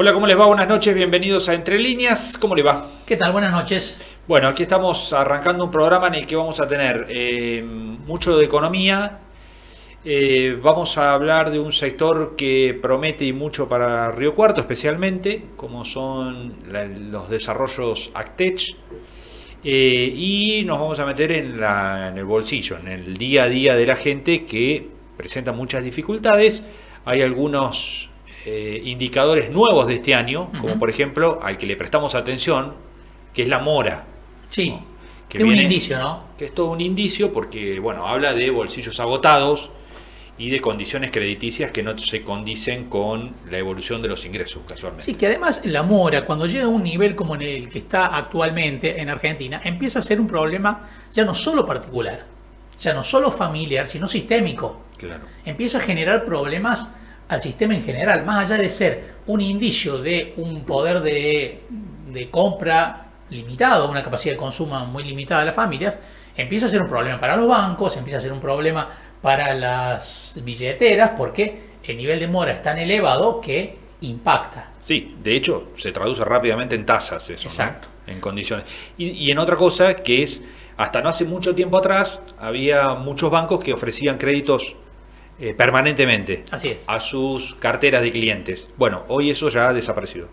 Hola, ¿cómo les va? Buenas noches, bienvenidos a Entre Líneas. ¿Cómo les va? ¿Qué tal? Buenas noches. Bueno, aquí estamos arrancando un programa en el que vamos a tener mucho de economía. Vamos a hablar de un sector que promete y mucho para Río Cuarto, especialmente, como son los desarrollos Actech. Y nos vamos a meter en el bolsillo, en el día a día de la gente que presenta muchas dificultades. Hay algunos indicadores nuevos de este año, como por ejemplo al que le prestamos atención, que es la mora. Sí, ¿no? que es un indicio, ¿no? Que es todo un indicio porque, bueno, habla de bolsillos agotados y de condiciones crediticias que no se condicen con la evolución de los ingresos, casualmente. Sí, que además la mora, cuando llega a un nivel como en el que está actualmente en Argentina, empieza a ser un problema ya no solo particular, ya no solo familiar, sino sistémico. Claro. Empieza a generar problemas al sistema en general, más allá de ser un indicio de un poder de compra limitado, una capacidad de consumo muy limitada de las familias, empieza a ser un problema para los bancos, empieza a ser un problema para las billeteras, porque el nivel de mora es tan elevado que impacta. Sí, de hecho se traduce rápidamente en tasas eso, exacto, ¿no? En condiciones. Y en otra cosa que es, hasta no hace mucho tiempo atrás, había muchos bancos que ofrecían créditos permanentemente. Así es. A sus carteras de clientes. Bueno, hoy eso ya ha desaparecido.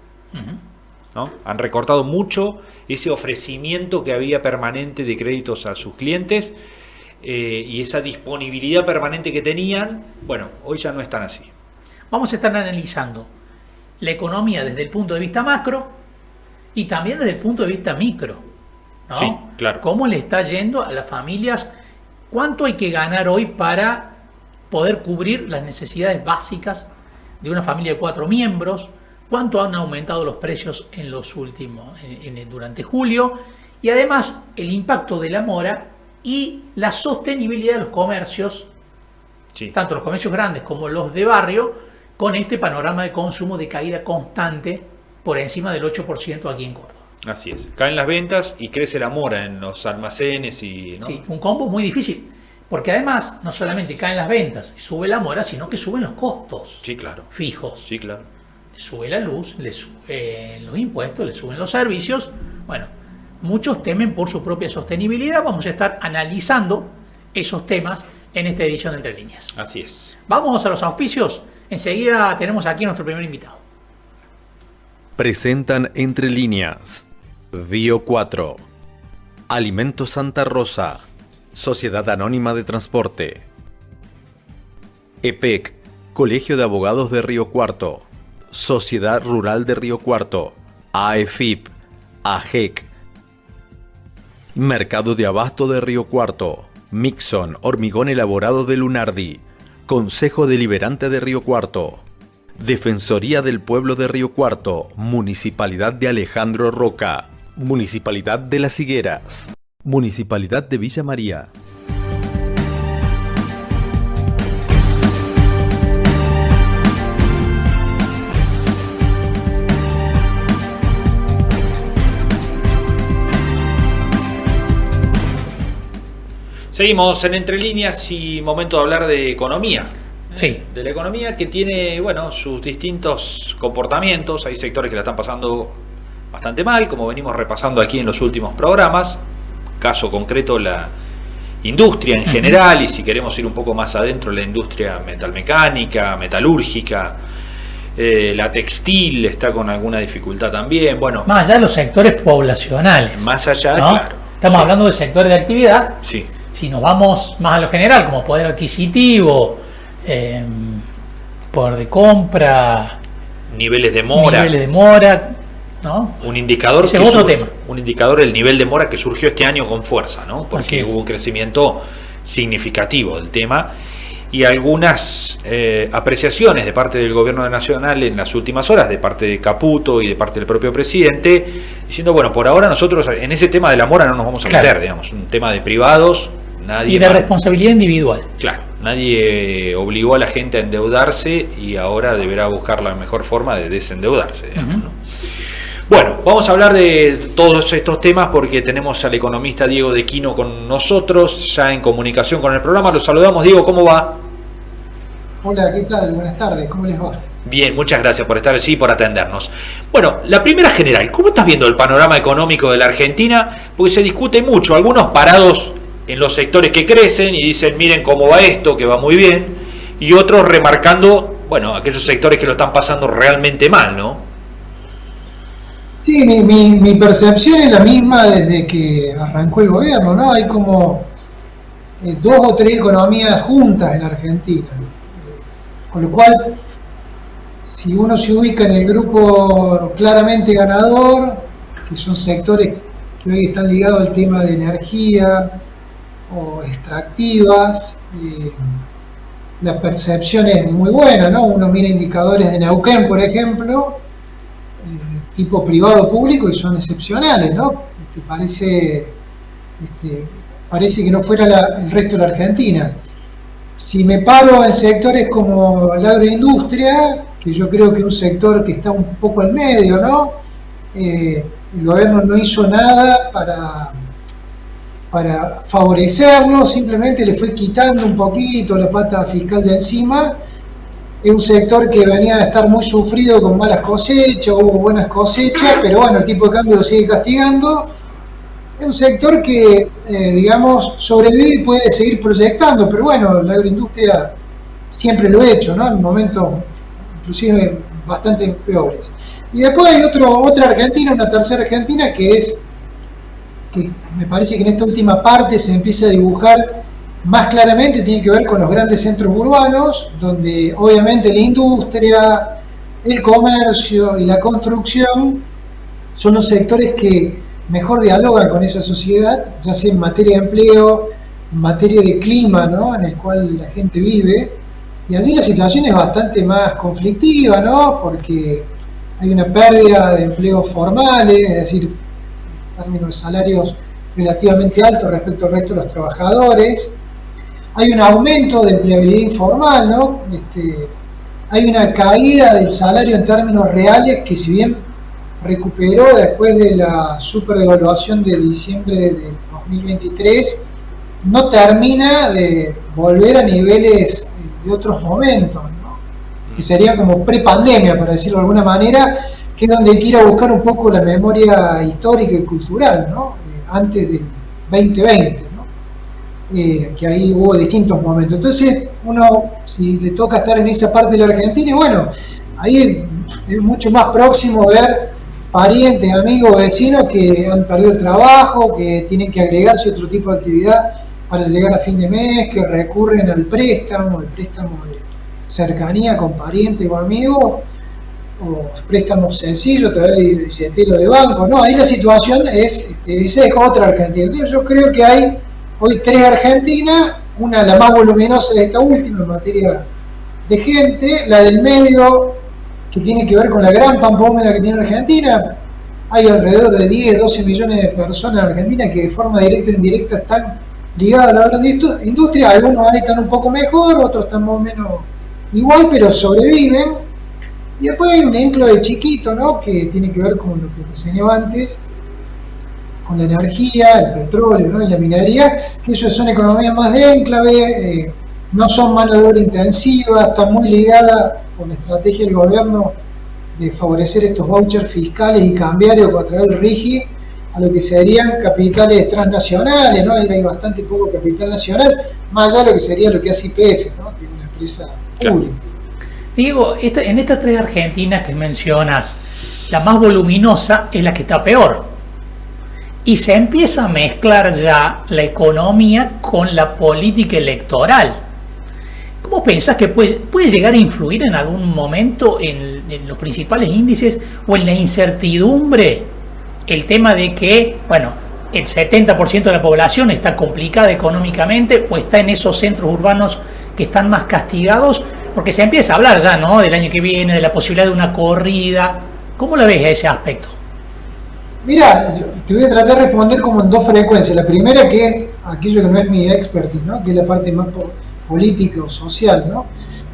¿No? Han recortado mucho ese ofrecimiento que había permanente de créditos a sus clientes y esa disponibilidad permanente que tenían, bueno, hoy ya no están así. Vamos a estar analizando la economía desde el punto de vista macro y también desde el punto de vista micro, ¿no? Sí, claro. ¿Cómo le está yendo a las familias? ¿Cuánto hay que ganar hoy para poder cubrir las necesidades básicas de una familia de 4 miembros? ¿Cuánto han aumentado los precios en los últimos, durante julio? Y además el impacto de la mora y la sostenibilidad de los comercios, sí, tanto los comercios grandes como los de barrio, con este panorama de consumo de caída constante por encima del 8% aquí en Córdoba. Así es, caen las ventas y crece la mora en los almacenes y, ¿no? Sí, un combo muy difícil. Porque además no solamente caen las ventas y sube la mora, sino que suben los costos, sí, claro, fijos. Sí, claro. Le sube la luz, le suben los impuestos, le suben los servicios. Bueno, muchos temen por su propia sostenibilidad. Vamos a estar analizando esos temas en esta edición de Entre Líneas. Así es. Vamos a los auspicios. Enseguida tenemos aquí a nuestro primer invitado. Presentan Entre Líneas. Río 4. Alimentos Santa Rosa. Sociedad Anónima de Transporte. EPEC, Colegio de Abogados de Río Cuarto. Sociedad Rural de Río Cuarto. AEFIP, AGEC. Mercado de Abasto de Río Cuarto. Mixon, Hormigón Elaborado de Lunardi. Consejo Deliberante de Río Cuarto. Defensoría del Pueblo de Río Cuarto. Municipalidad de Alejandro Roca. Municipalidad de Las Higueras. Municipalidad de Villa María. Seguimos en Entre Líneas y momento de hablar de economía. Sí. De la economía que tiene, bueno, sus distintos comportamientos. Hay sectores que la están pasando bastante mal, como venimos repasando aquí en los últimos programas. Caso concreto, la industria en general, y si queremos ir un poco más adentro, la industria metalmecánica, metalúrgica, la textil está con alguna dificultad también. Bueno, más allá de los sectores poblacionales. Más allá, ¿no? Claro. Estamos hablando de sectores de actividad. Sí. Si nos vamos más a lo general, como poder adquisitivo, poder de compra, niveles de mora, ¿no? Un indicador ese es otro tema. Un indicador, el nivel de mora que surgió este año con fuerza, ¿no? Porque hubo un crecimiento significativo del tema y algunas apreciaciones de parte del gobierno nacional en las últimas horas, de parte de Caputo y de parte del propio presidente, diciendo, bueno, por ahora nosotros en ese tema de la mora no nos vamos a meter, digamos, un tema de privados, nadie... Y de responsabilidad individual. Claro, nadie obligó a la gente a endeudarse y ahora deberá buscar la mejor forma de desendeudarse, digamos, ¿no? Bueno, vamos a hablar de todos estos temas porque tenemos al economista Diego de Quino con nosotros, ya en comunicación con el programa. Los saludamos. Diego, ¿cómo va? Hola, ¿qué tal? Buenas tardes, ¿cómo les va? Bien, muchas gracias por estar allí y por atendernos. Bueno, la primera general, ¿cómo estás viendo el panorama económico de la Argentina? Porque se discute mucho, algunos parados en los sectores que crecen y dicen, miren cómo va esto, que va muy bien, y otros remarcando, bueno, aquellos sectores que lo están pasando realmente mal, ¿no? Sí, mi percepción es la misma desde que arrancó el gobierno, ¿no? Hay como dos o tres economías juntas en Argentina. Con lo cual, si uno se ubica en el grupo claramente ganador, que son sectores que hoy están ligados al tema de energía o extractivas, la percepción es muy buena, ¿no? Uno mira indicadores de Neuquén, por ejemplo, tipo privado público, y son excepcionales, ¿no? Parece que no fuera el resto de la Argentina. Si me paro en sectores como la agroindustria, que yo creo que es un sector que está un poco al medio, ¿no? El gobierno no hizo nada para favorecerlo, simplemente le fue quitando un poquito la pata fiscal de encima. Es un sector que venía a estar muy sufrido con malas cosechas, hubo buenas cosechas, pero bueno, el tipo de cambio lo sigue castigando. Es un sector que, digamos, sobrevive y puede seguir proyectando, pero bueno, la agroindustria siempre lo ha hecho, ¿no? En momentos inclusive bastante peores. Y después hay otra Argentina, una tercera Argentina, que me parece que en esta última parte se empieza a dibujar más claramente, tiene que ver con los grandes centros urbanos, donde obviamente la industria, el comercio y la construcción son los sectores que mejor dialogan con esa sociedad, ya sea en materia de empleo, en materia de clima, ¿no? En el cual la gente vive, y allí la situación es bastante más conflictiva, ¿no? Porque hay una pérdida de empleos formales, es decir, en términos de salarios relativamente altos respecto al resto de los trabajadores. Hay un aumento de empleabilidad informal, ¿no? Hay una caída del salario en términos reales que, si bien recuperó después de la superdevaluación de diciembre del 2023, no termina de volver a niveles de otros momentos, ¿no? Que serían como prepandemia, para decirlo de alguna manera, que es donde hay que ir a buscar un poco la memoria histórica y cultural, ¿no? Antes del 2020, ¿no? Que ahí hubo distintos momentos. Entonces, uno, si le toca estar en esa parte de la Argentina, bueno, ahí es mucho más próximo ver parientes, amigos, vecinos que han perdido el trabajo, que tienen que agregarse otro tipo de actividad para llegar a fin de mes, que recurren al préstamo, el préstamo de cercanía con parientes o amigos, o préstamos sencillos a través de billetero de banco. No, ahí la situación esa es otra Argentina. Yo creo que hay hoy tres Argentinas, una la más voluminosa de esta última en materia de gente, la del medio, que tiene que ver con la gran pampa húmeda que tiene Argentina. Hay alrededor de 10, 12 millones de personas en Argentina que de forma directa e indirecta están ligadas a la gran industria. Algunos ahí están un poco mejor, otros están más o menos igual, pero sobreviven. Y después hay un enclave chiquito, ¿no? Que tiene que ver con lo que enseñaba antes, con la energía, el petróleo, ¿no? Y la minería, que ellos son economías más de enclave, no son mano de obra intensiva, están muy ligadas por la estrategia del gobierno de favorecer estos vouchers fiscales y cambiarios a través del RIGI a lo que serían capitales transnacionales, ¿no? Y hay bastante poco capital nacional, más allá de lo que sería lo que hace YPF, ¿no? Que es una empresa pública. Diego, en estas tres Argentinas que mencionas, la más voluminosa es la que está peor. Y se empieza a mezclar ya la economía con la política electoral. ¿Cómo pensás que puede llegar a influir en algún momento en los principales índices o en la incertidumbre el tema de que, bueno, el 70% de la población está complicada económicamente o está en esos centros urbanos que están más castigados? Porque se empieza a hablar ya, ¿no?, del año que viene, de la posibilidad de una corrida. ¿Cómo lo ves a ese aspecto? Mira, te voy a tratar de responder como en dos frecuencias. La primera, que es aquello que no es mi expertise, ¿no? Que es la parte más política o social, ¿no?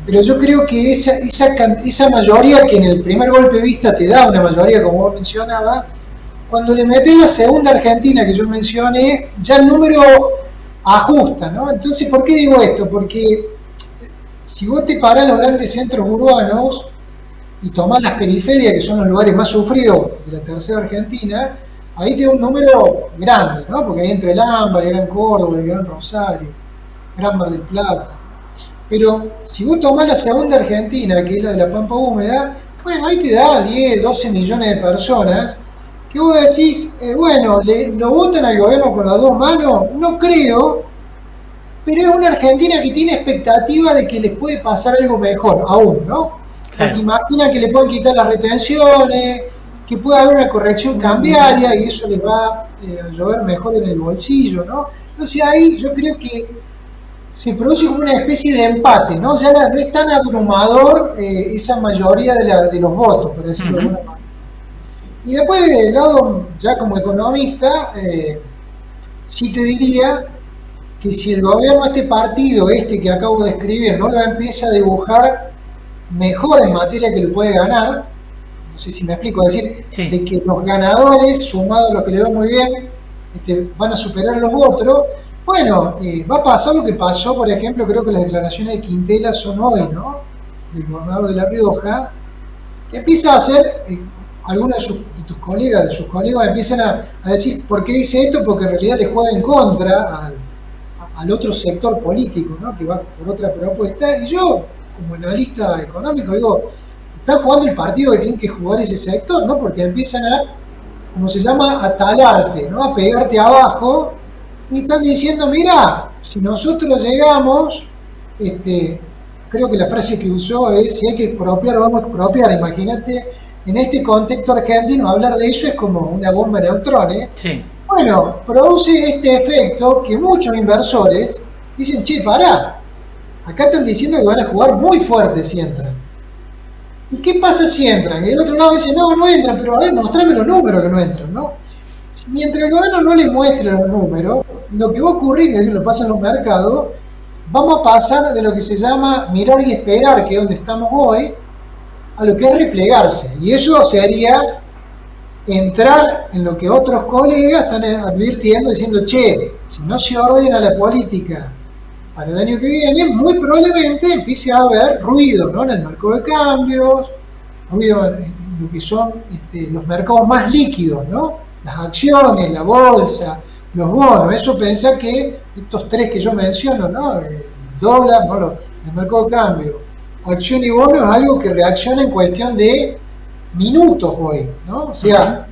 Pero yo creo que esa mayoría que en el primer golpe de vista te da una mayoría, como vos mencionabas, cuando le metés la segunda Argentina que yo mencioné, ya el número ajusta, ¿no? Entonces, ¿por qué digo esto? Porque si vos te parás en los grandes centros urbanos, y tomás las periferias, que son los lugares más sufridos de la tercera Argentina, ahí tiene un número grande, ¿no? Porque ahí entre el AMBA, el Gran Córdoba, el Gran Rosario, Gran Mar del Plata. Pero si vos tomás la segunda Argentina, que es la de la Pampa Húmeda, bueno, ahí te da 10, 12 millones de personas, que vos decís, bueno, ¿lo votan al gobierno con las dos manos? No creo, pero es una Argentina que tiene expectativa de que les puede pasar algo mejor, aún, ¿no? Porque imagina que le pueden quitar las retenciones, que puede haber una corrección cambiaria y eso les va a llover mejor en el bolsillo, ¿no? Entonces ahí yo creo que se produce como una especie de empate, ¿no? Ya no es tan abrumador esa mayoría de los votos, por decirlo de alguna manera. Y después, del lado, ya como economista, sí te diría que si el gobierno, este partido, que acabo de escribir, no lo empieza a dibujar mejor en materia que lo puede ganar, no sé si me explico, es decir, Sí. de que los ganadores, sumados a los que le va muy bien, van a superar a los otros, bueno, va a pasar lo que pasó, por ejemplo, creo que las declaraciones de Quintela son hoy, ¿no? Del gobernador de La Rioja, que empieza a hacer, algunos de tus colegas, de sus colegas empiezan a decir, ¿por qué dice esto? Porque en realidad le juega en contra al otro sector político, ¿no? Que va por otra propuesta, y yo, como analista económico, digo, están jugando el partido que tienen que jugar ese sector, ¿no? Porque empiezan a, como se llama, a talarte, ¿no? A pegarte abajo, y están diciendo, mira, si nosotros llegamos, creo que la frase que usó es, si hay que expropiar, vamos a expropiar. Imagínate, en este contexto argentino, hablar de eso es como una bomba de neutrones. Sí. Bueno, produce este efecto que muchos inversores dicen, che, pará, acá están diciendo que van a jugar muy fuerte si entran. ¿Y qué pasa si entran? Y el otro lado dice, no, no entran, pero a ver, mostrame los números que no entran, ¿no? Mientras el gobierno no les muestre los números, lo que va a ocurrir, que lo pasa en los mercados, vamos a pasar de lo que se llama mirar y esperar, que es donde estamos hoy, a lo que es replegarse. Y eso sería entrar en lo que otros colegas están advirtiendo, diciendo, che, si no se ordena la política para el año que viene, muy probablemente empiece a haber ruido, ¿no? En el mercado de cambios, ruido en lo que son los mercados más líquidos, ¿no? Las acciones, la bolsa, los bonos. Eso pensá que estos tres que yo menciono, ¿no? El dólar, bueno, el mercado de cambio, acción y bono, es algo que reacciona en cuestión de minutos hoy, ¿no? O sea,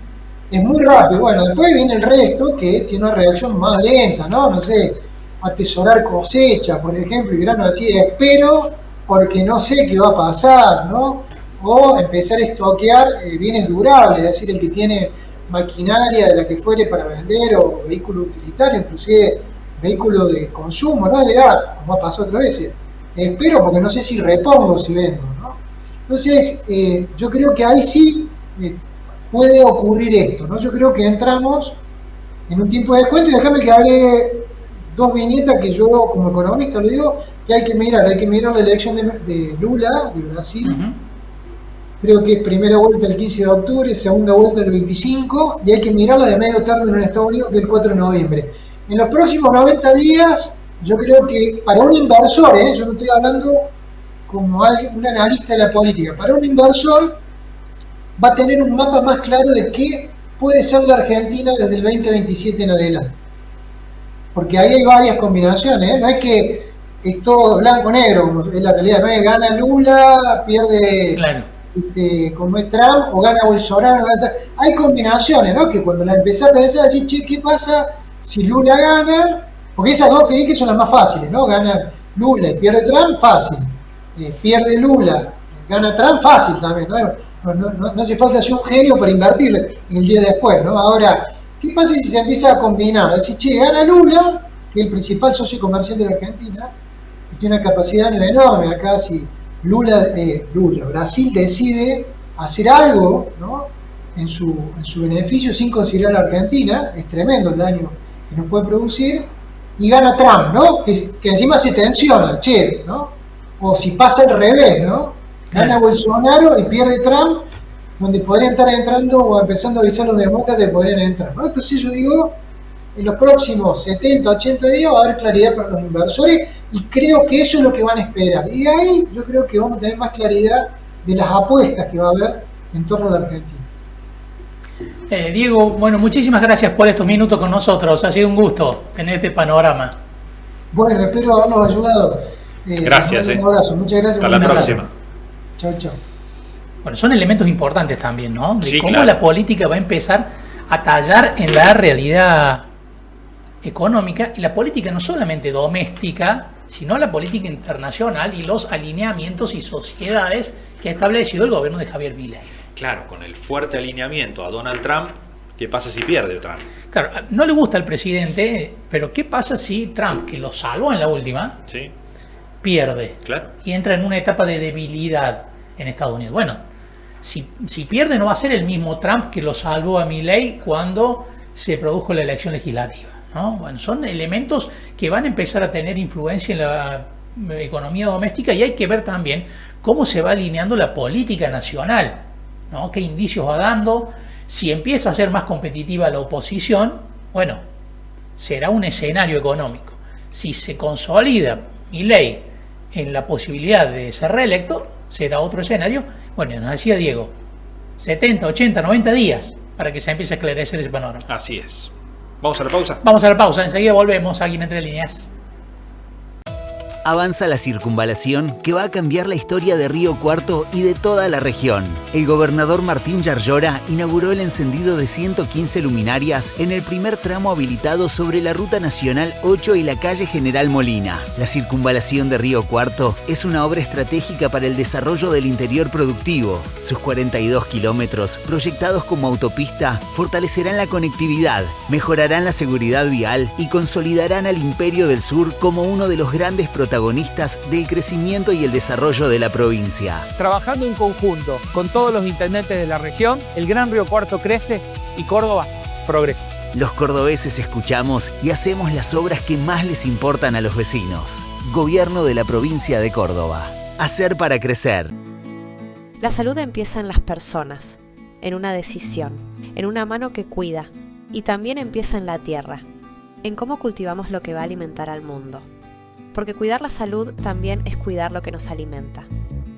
es muy rápido. Bueno, después viene el resto que tiene una reacción más lenta, ¿no? No sé, atesorar cosecha, por ejemplo, y grano así, espero porque no sé qué va a pasar, ¿no? O empezar a estoquear bienes durables, es decir, el que tiene maquinaria de la que fuere para vender o vehículo utilitario, inclusive vehículo de consumo, ¿no? Dirá, como ha pasado otra vez, espero porque no sé si repongo, si vendo, ¿no? Entonces, yo creo que ahí sí puede ocurrir esto, ¿no? Yo creo que entramos en un tiempo de descuento y déjame que hable dos viñetas que yo como economista le digo que hay que mirar la elección de Lula, de Brasil. Creo que es primera vuelta el 15 de octubre, segunda vuelta el 25, y hay que mirarla de medio término en Estados Unidos, que es el 4 de noviembre. En los próximos 90 días, yo creo que para un inversor, yo no estoy hablando como un analista de la política, para un inversor va a tener un mapa más claro de qué puede ser la Argentina desde el 2027 en adelante. Porque ahí hay varias combinaciones, no es que es todo blanco-negro, como es la realidad, no es gana Lula, pierde... Claro. Como es Trump o gana Bolsonaro, hay combinaciones, ¿no? Que cuando la empecé a pensar, decir, che, ¿qué pasa si Lula gana? Porque esas dos que dije son las más fáciles, ¿no? Gana Lula y pierde Trump, fácil. Pierde Lula, gana Trump, fácil también, ¿no? No hace falta ser un genio para invertir en el día después, ¿no? Ahora, ¿qué pasa si se empieza a combinar? Es decir, che, gana Lula, que es el principal socio comercial de la Argentina, que tiene una capacidad enorme acá, si Brasil decide hacer algo, ¿no? en su beneficio sin considerar a la Argentina, es tremendo el daño que nos puede producir, y gana Trump, ¿no? que encima se tensiona, che, ¿no? O si pasa al revés, ¿no? Gana Bolsonaro y pierde Trump, donde podrían estar entrando o empezando a avisar a los demócratas que podrían entrar, ¿no? Entonces yo digo, en los próximos 70, 80 días va a haber claridad para los inversores y creo que eso es lo que van a esperar. Y de ahí yo creo que vamos a tener más claridad de las apuestas que va a haber en torno a la Argentina. Diego, bueno, muchísimas gracias por estos minutos con nosotros. Ha sido un gusto tener este panorama. Bueno, espero habernos ayudado. Gracias. Un abrazo. Muchas gracias. Hasta la próxima. Chao, chao. Bueno, son elementos importantes también, ¿no? De Sí, cómo claro. la política va a empezar a tallar en la realidad económica, y la política no solamente doméstica, sino la política internacional y los alineamientos y sociedades que ha establecido el gobierno de Javier Milei. Claro, con el fuerte alineamiento a Donald Trump, ¿qué pasa si pierde Trump? Claro, no le gusta al presidente, pero ¿qué pasa si Trump, que lo salvó en la última, Sí, pierde claro. y entra en una etapa de debilidad en Estados Unidos? Bueno, si pierde no va a ser el mismo Trump que lo salvó a Milei cuando se produjo la elección legislativa, ¿no? Bueno, son elementos que van a empezar a tener influencia en la economía doméstica, y hay que ver también cómo se va alineando la política nacional, ¿no? Qué indicios va dando. Si empieza a ser más competitiva la oposición, bueno, será un escenario económico. Si se consolida Milei en la posibilidad de ser reelecto, será otro escenario. Bueno, nos decía Diego, 70, 80, 90 días para que se empiece a esclarecer ese panorama. Así es. Vamos a la pausa. Vamos a la pausa, enseguida volvemos aquí en Entre Líneas. Avanza la circunvalación que va a cambiar la historia de Río Cuarto y de toda la región. El gobernador Martín Yarlora inauguró el encendido de 115 luminarias en el primer tramo habilitado sobre la Ruta Nacional 8 y la calle General Molina. La circunvalación de Río Cuarto es una obra estratégica para el desarrollo del interior productivo. Sus 42 kilómetros, proyectados como autopista, fortalecerán la conectividad, mejorarán la seguridad vial y consolidarán al Imperio del Sur como uno de los grandes protagonistas del crecimiento y el desarrollo de la provincia. Trabajando en conjunto con todos los intendentes de la región, el Gran Río Cuarto crece y Córdoba progresa. Los cordobeses escuchamos y hacemos las obras que más les importan a los vecinos. Gobierno de la provincia de Córdoba. Hacer para crecer. La salud empieza en las personas, en una decisión, en una mano que cuida, y también empieza en la tierra, en cómo cultivamos lo que va a alimentar al mundo. Porque cuidar la salud también es cuidar lo que nos alimenta,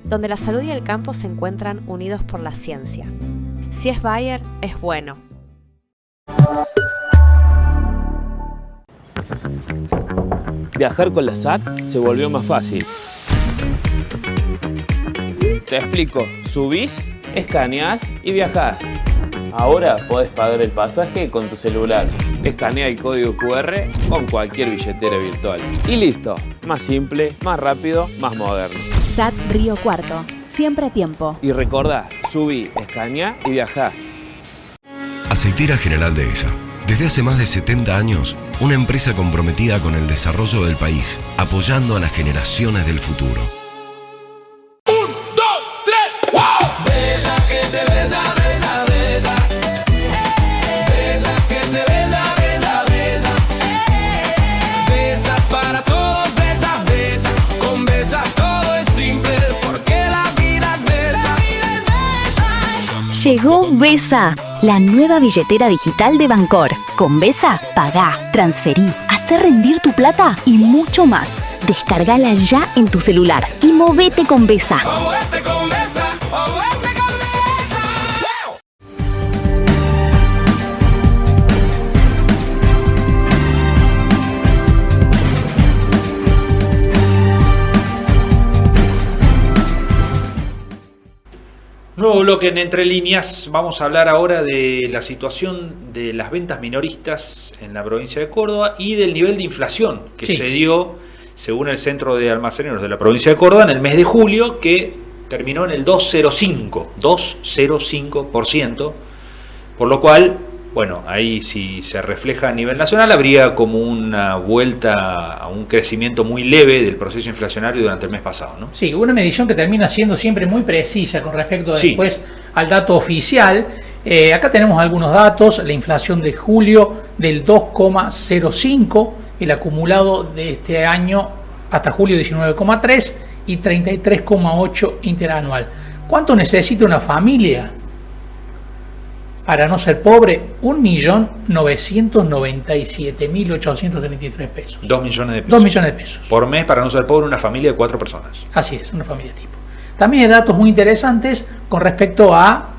donde la salud y el campo se encuentran unidos por la ciencia. Si es Bayer, es bueno. Viajar con la SAT se volvió más fácil. Te explico, subís, escaneás y viajás. Ahora podés pagar el pasaje con tu celular. Escanea el código QR con cualquier billetera virtual. Y listo, más simple, más rápido, más moderno. SAT Río Cuarto, siempre a tiempo. Y recordá, subí, escanea y viajá. Aceitera General Dehesa. Desde hace más de 70 años, una empresa comprometida con el desarrollo del país, apoyando a las generaciones del futuro. Llegó Besa, la nueva billetera digital de Bancor. Con Besa, pagá, transferí, hacé rendir tu plata y mucho más. Descargala ya en tu celular y movete con Besa. Nuevo bloque en Entre Líneas. Vamos a hablar ahora de la situación de las ventas minoristas en la provincia de Córdoba y del nivel de inflación que se dio, según el Centro de Almaceneros de la provincia de Córdoba, en el mes de julio, que terminó en el 2,05%, por lo cual, bueno, ahí si se refleja a nivel nacional, habría como una vuelta a un crecimiento muy leve del proceso inflacionario durante el mes pasado, ¿no? Sí, una medición que termina siendo siempre muy precisa con respecto después al dato oficial. Acá tenemos algunos datos: la inflación de julio del 2,05, el acumulado de este año hasta julio 19,3 y 33,8 interanual. ¿Cuánto necesita una familia para no ser pobre? 1.997.833 pesos. 2 millones de pesos. 2 millones de pesos. Por mes para no ser pobre, una familia de 4 personas. Así es, una familia tipo. También hay datos muy interesantes con respecto a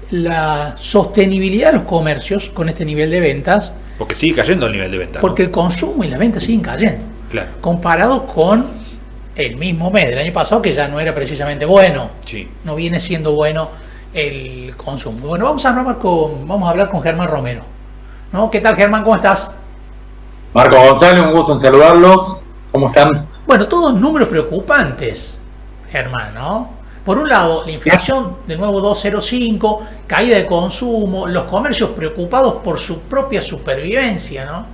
la sostenibilidad de los comercios con este nivel de ventas. Porque sigue cayendo el nivel de venta. Porque ¿no? el consumo y las ventas siguen cayendo. Claro. Comparado con el mismo mes del año pasado, que ya no era precisamente bueno. Sí. No viene siendo bueno el consumo. Bueno, vamos a hablar con Germán Romero, ¿no? ¿Qué tal, Germán? ¿Cómo estás? Marco González, un gusto en saludarlos. ¿Cómo están? Bueno, todos números preocupantes, Germán, ¿no? Por un lado, la inflación de nuevo 2,05, caída de consumo, los comercios preocupados por su propia supervivencia, ¿no?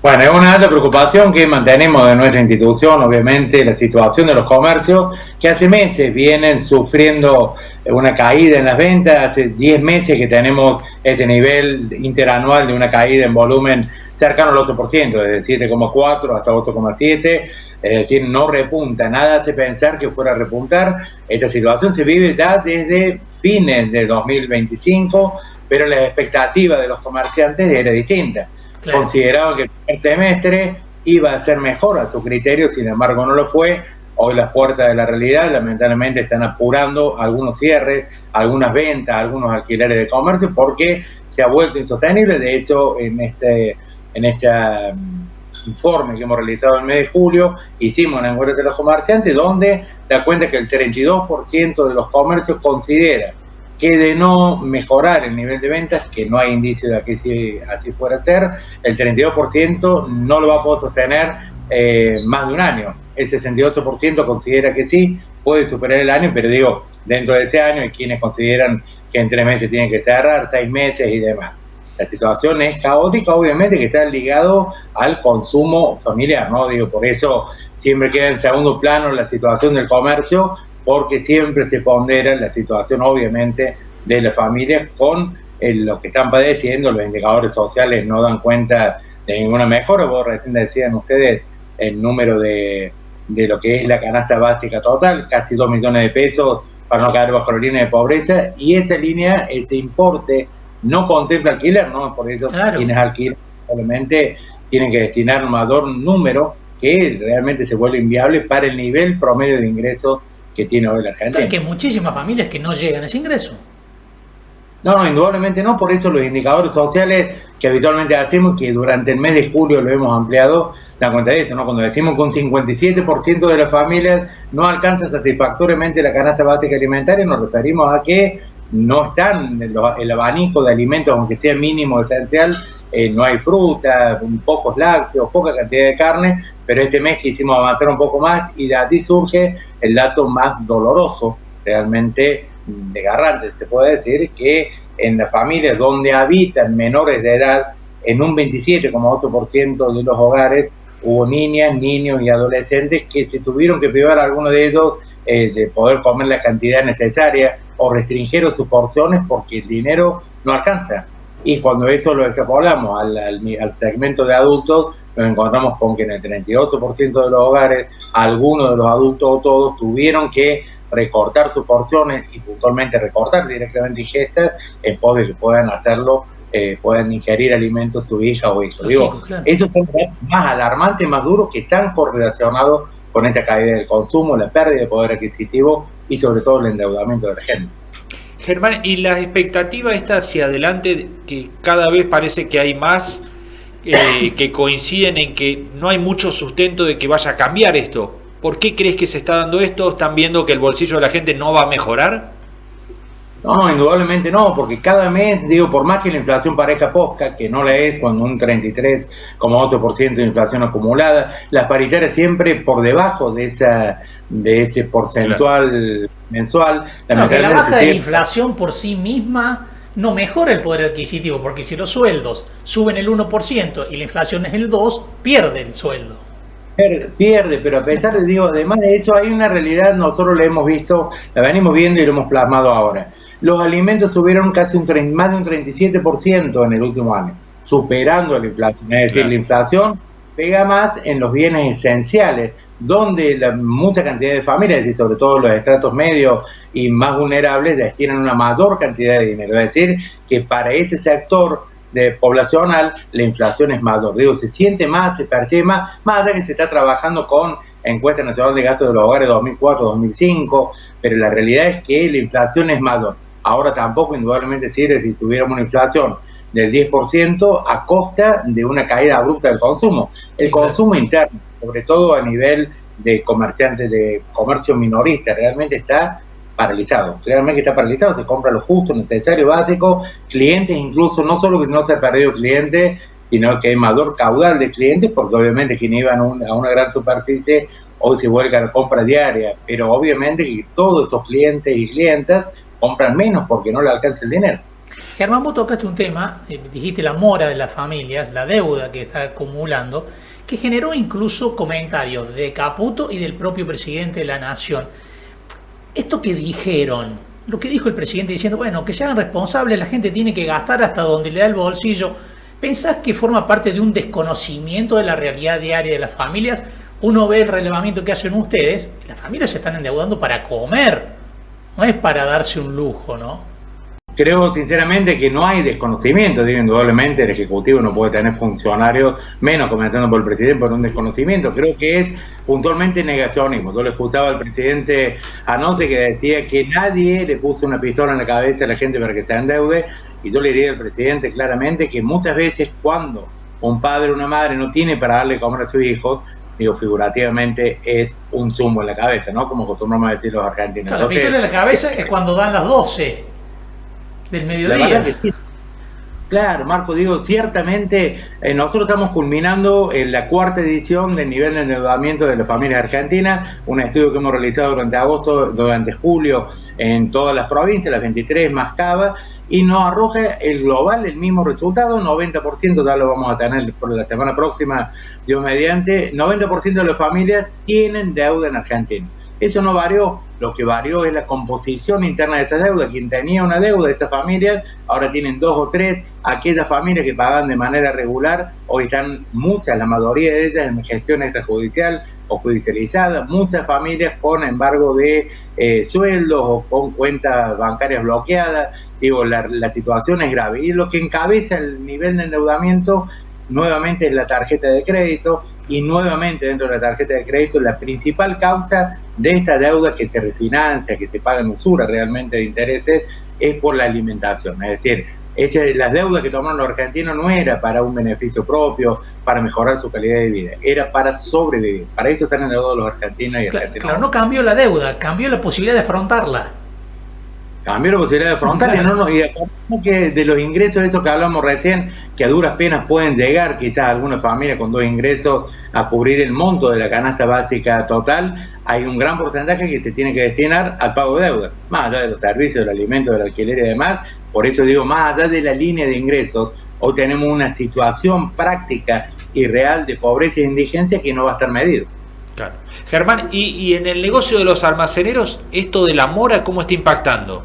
Bueno, es una alta preocupación que mantenemos de nuestra institución, obviamente, la situación de los comercios, que hace meses vienen sufriendo una caída en las ventas, hace 10 meses que tenemos este nivel interanual de una caída en volumen cercano al 8%, desde 7,4 hasta 8,7, es decir, no repunta, nada hace pensar que fuera a repuntar. Esta situación se vive ya desde fines de 2025, pero la expectativa de los comerciantes era distinta. Claro. Consideraban que el primer semestre iba a ser mejor a su criterio, sin embargo no lo fue. Hoy las puertas de la realidad lamentablemente están apurando algunos cierres, algunas ventas, algunos alquileres de comercio, porque se ha vuelto insostenible. De hecho, en este informe que hemos realizado en el mes de julio, hicimos una encuesta de los comerciantes donde da cuenta que el 32% de los comercios considera que de no mejorar el nivel de ventas, que no hay indicio de que así fuera a ser, el 32% no lo va a poder sostener más de un año. El 68% considera que sí, puede superar el año, pero digo, dentro de ese año hay quienes consideran que en 3 meses tiene que cerrar, 6 meses y demás. La situación es caótica, obviamente, que está ligado al consumo familiar, ¿no? Digo, por eso siempre queda en segundo plano la situación del comercio, porque siempre se pondera la situación, obviamente, de las familias con lo que están padeciendo. Los indicadores sociales no dan cuenta de ninguna mejora. Vos recién decían ustedes el número de lo que es la canasta básica total, casi 2 millones de pesos para no caer bajo la línea de pobreza, y esa línea, ese importe, no contempla alquiler, ¿no? Por eso claro, quienes alquilan probablemente tienen que destinar un mayor número que realmente se vuelve inviable para el nivel promedio de ingresos que tiene hoy la Argentina. Claro, que hay muchísimas familias que no llegan a ese ingreso. No, indudablemente no, por eso los indicadores sociales que habitualmente hacemos, que durante el mes de julio lo hemos ampliado, dan cuenta de eso, ¿no? Cuando decimos que un 57% de las familias no alcanza satisfactoriamente la canasta básica alimentaria, nos referimos a que no están el abanico de alimentos, aunque sea mínimo esencial, no hay fruta, pocos lácteos, poca cantidad de carne, pero este mes quisimos avanzar un poco más y de allí surge el dato más doloroso, realmente desgarrante, se puede decir, que en las familias donde habitan menores de edad, en un 27,8% de los hogares hubo niñas, niños y adolescentes que se tuvieron que privar a alguno de ellos de poder comer la cantidad necesaria o restringieron sus porciones porque el dinero no alcanza. Y cuando eso lo extrapolamos al segmento de adultos, nos encontramos con que en el 38% de los hogares, algunos de los adultos o todos tuvieron que recortar sus porciones y puntualmente recortar directamente ingestas en pos de que puedan hacerlo, puedan ingerir alimentos su hija o hijo. Digo, claro, esos son más alarmantes, más duros, que están correlacionados con esta caída del consumo, la pérdida de poder adquisitivo y sobre todo el endeudamiento de la gente. Germán, y la expectativa está hacia adelante, que cada vez parece que hay más que coinciden en que no hay mucho sustento de que vaya a cambiar esto. ¿Por qué crees que se está dando esto? ¿Están viendo que el bolsillo de la gente no va a mejorar? No, indudablemente no, porque cada mes, digo, por más que la inflación parezca poca, que no la es cuando un 33,8% de inflación acumulada, las paritarias siempre por debajo de ese porcentual, claro, mensual. Claro, que la baja de la inflación por sí misma no mejora el poder adquisitivo, porque si los sueldos suben el 1% y la inflación es el 2%, pierde el sueldo. Pierde, pero a pesar de, digo, además de hecho hay una realidad, nosotros la hemos visto, la venimos viendo y lo hemos plasmado ahora. Los alimentos subieron casi más de un 37% en el último año, superando la inflación. Es decir, la inflación pega más en los bienes esenciales, donde mucha cantidad de familias, y sobre todo los estratos medios y más vulnerables, destinan una mayor cantidad de dinero. Es decir, que para ese sector poblacional la inflación es mayor. Digo, se siente más, se percibe más allá que se está trabajando con encuesta nacional de gastos de los hogares 2004-2005, pero la realidad es que la inflación es mayor. Ahora tampoco indudablemente sirve si tuviéramos una inflación del 10% a costa de una caída abrupta del consumo. El consumo interno, sobre todo a nivel de comerciantes de comercio minorista, realmente está paralizado. Realmente está paralizado, se compra lo justo, necesario, básico. Clientes incluso, no solo que no se ha perdido clientes, sino que hay mayor caudal de clientes, porque obviamente quienes iban a una gran superficie hoy se vuelca a la compra diaria, pero obviamente que todos esos clientes y clientas compran menos porque no le alcanza el dinero. Germán, vos tocaste un tema, dijiste la mora de las familias, la deuda que está acumulando, que generó incluso comentarios de Caputo y del propio presidente de la Nación. Esto que dijeron, lo que dijo el presidente diciendo, bueno, que se hagan responsables, la gente tiene que gastar hasta donde le da el bolsillo, ¿pensás que forma parte de un desconocimiento de la realidad diaria de las familias? Uno ve el relevamiento que hacen ustedes, las familias se están endeudando para comer, no es para darse un lujo, ¿no? Creo sinceramente que no hay desconocimiento, digo, indudablemente el Ejecutivo no puede tener funcionarios, menos comenzando por el presidente, por un desconocimiento. Creo que es puntualmente negacionismo. Yo le escuchaba al presidente anoche que decía que nadie le puso una pistola en la cabeza a la gente para que se endeude, y yo le diría al presidente claramente que muchas veces cuando un padre o una madre no tiene para darle de comer a sus hijos, digo, figurativamente es un zumo en la cabeza, ¿no? Como acostumbramos a decir los argentinos. Claro, la pistola en la cabeza es cuando dan las 12 del mediodía. Sí. Claro, Marco, digo, ciertamente nosotros estamos culminando en la 4ª edición del nivel de endeudamiento de las familias argentinas, un estudio que hemos realizado durante julio en todas las provincias, las 23 más Cava, y nos arroja el global el mismo resultado, 90%, ya lo vamos a tener por la semana próxima, Dios mediante, 90% de las familias tienen deuda en Argentina. Eso no varió, lo que varió es la composición interna de esa deuda. Quien tenía una deuda de esas familias, ahora tienen 2 o 3. Aquellas familias que pagan de manera regular, hoy están muchas, la mayoría de ellas en gestión extrajudicial o judicializada, muchas familias con embargo de sueldos o con cuentas bancarias bloqueadas. Digo, la situación es grave. Y lo que encabeza el nivel de endeudamiento nuevamente es la tarjeta de crédito, y nuevamente dentro de la tarjeta de crédito la principal causa de esta deuda que se refinancia, que se paga en usura realmente de intereses, es por la alimentación. Es decir, las deudas que tomaron los argentinos no era para un beneficio propio, para mejorar su calidad de vida, era para sobrevivir. Para eso están endeudados los argentinos y argentinos. Claro, no cambió la deuda, cambió la posibilidad de afrontarla. Cambió la posibilidad de afrontarla, claro. Y que de los ingresos, eso que hablamos recién, que a duras penas pueden llegar quizás algunas familias con 2 ingresos a cubrir el monto de la canasta básica total, hay un gran porcentaje que se tiene que destinar al pago de deuda, más allá de los servicios, del alimento, del alquiler y demás. Por eso digo, más allá de la línea de ingresos, hoy tenemos una situación práctica y real de pobreza e indigencia que no va a estar medido. Claro. Germán, y en el negocio de los almaceneros, esto de la mora, ¿cómo está impactando?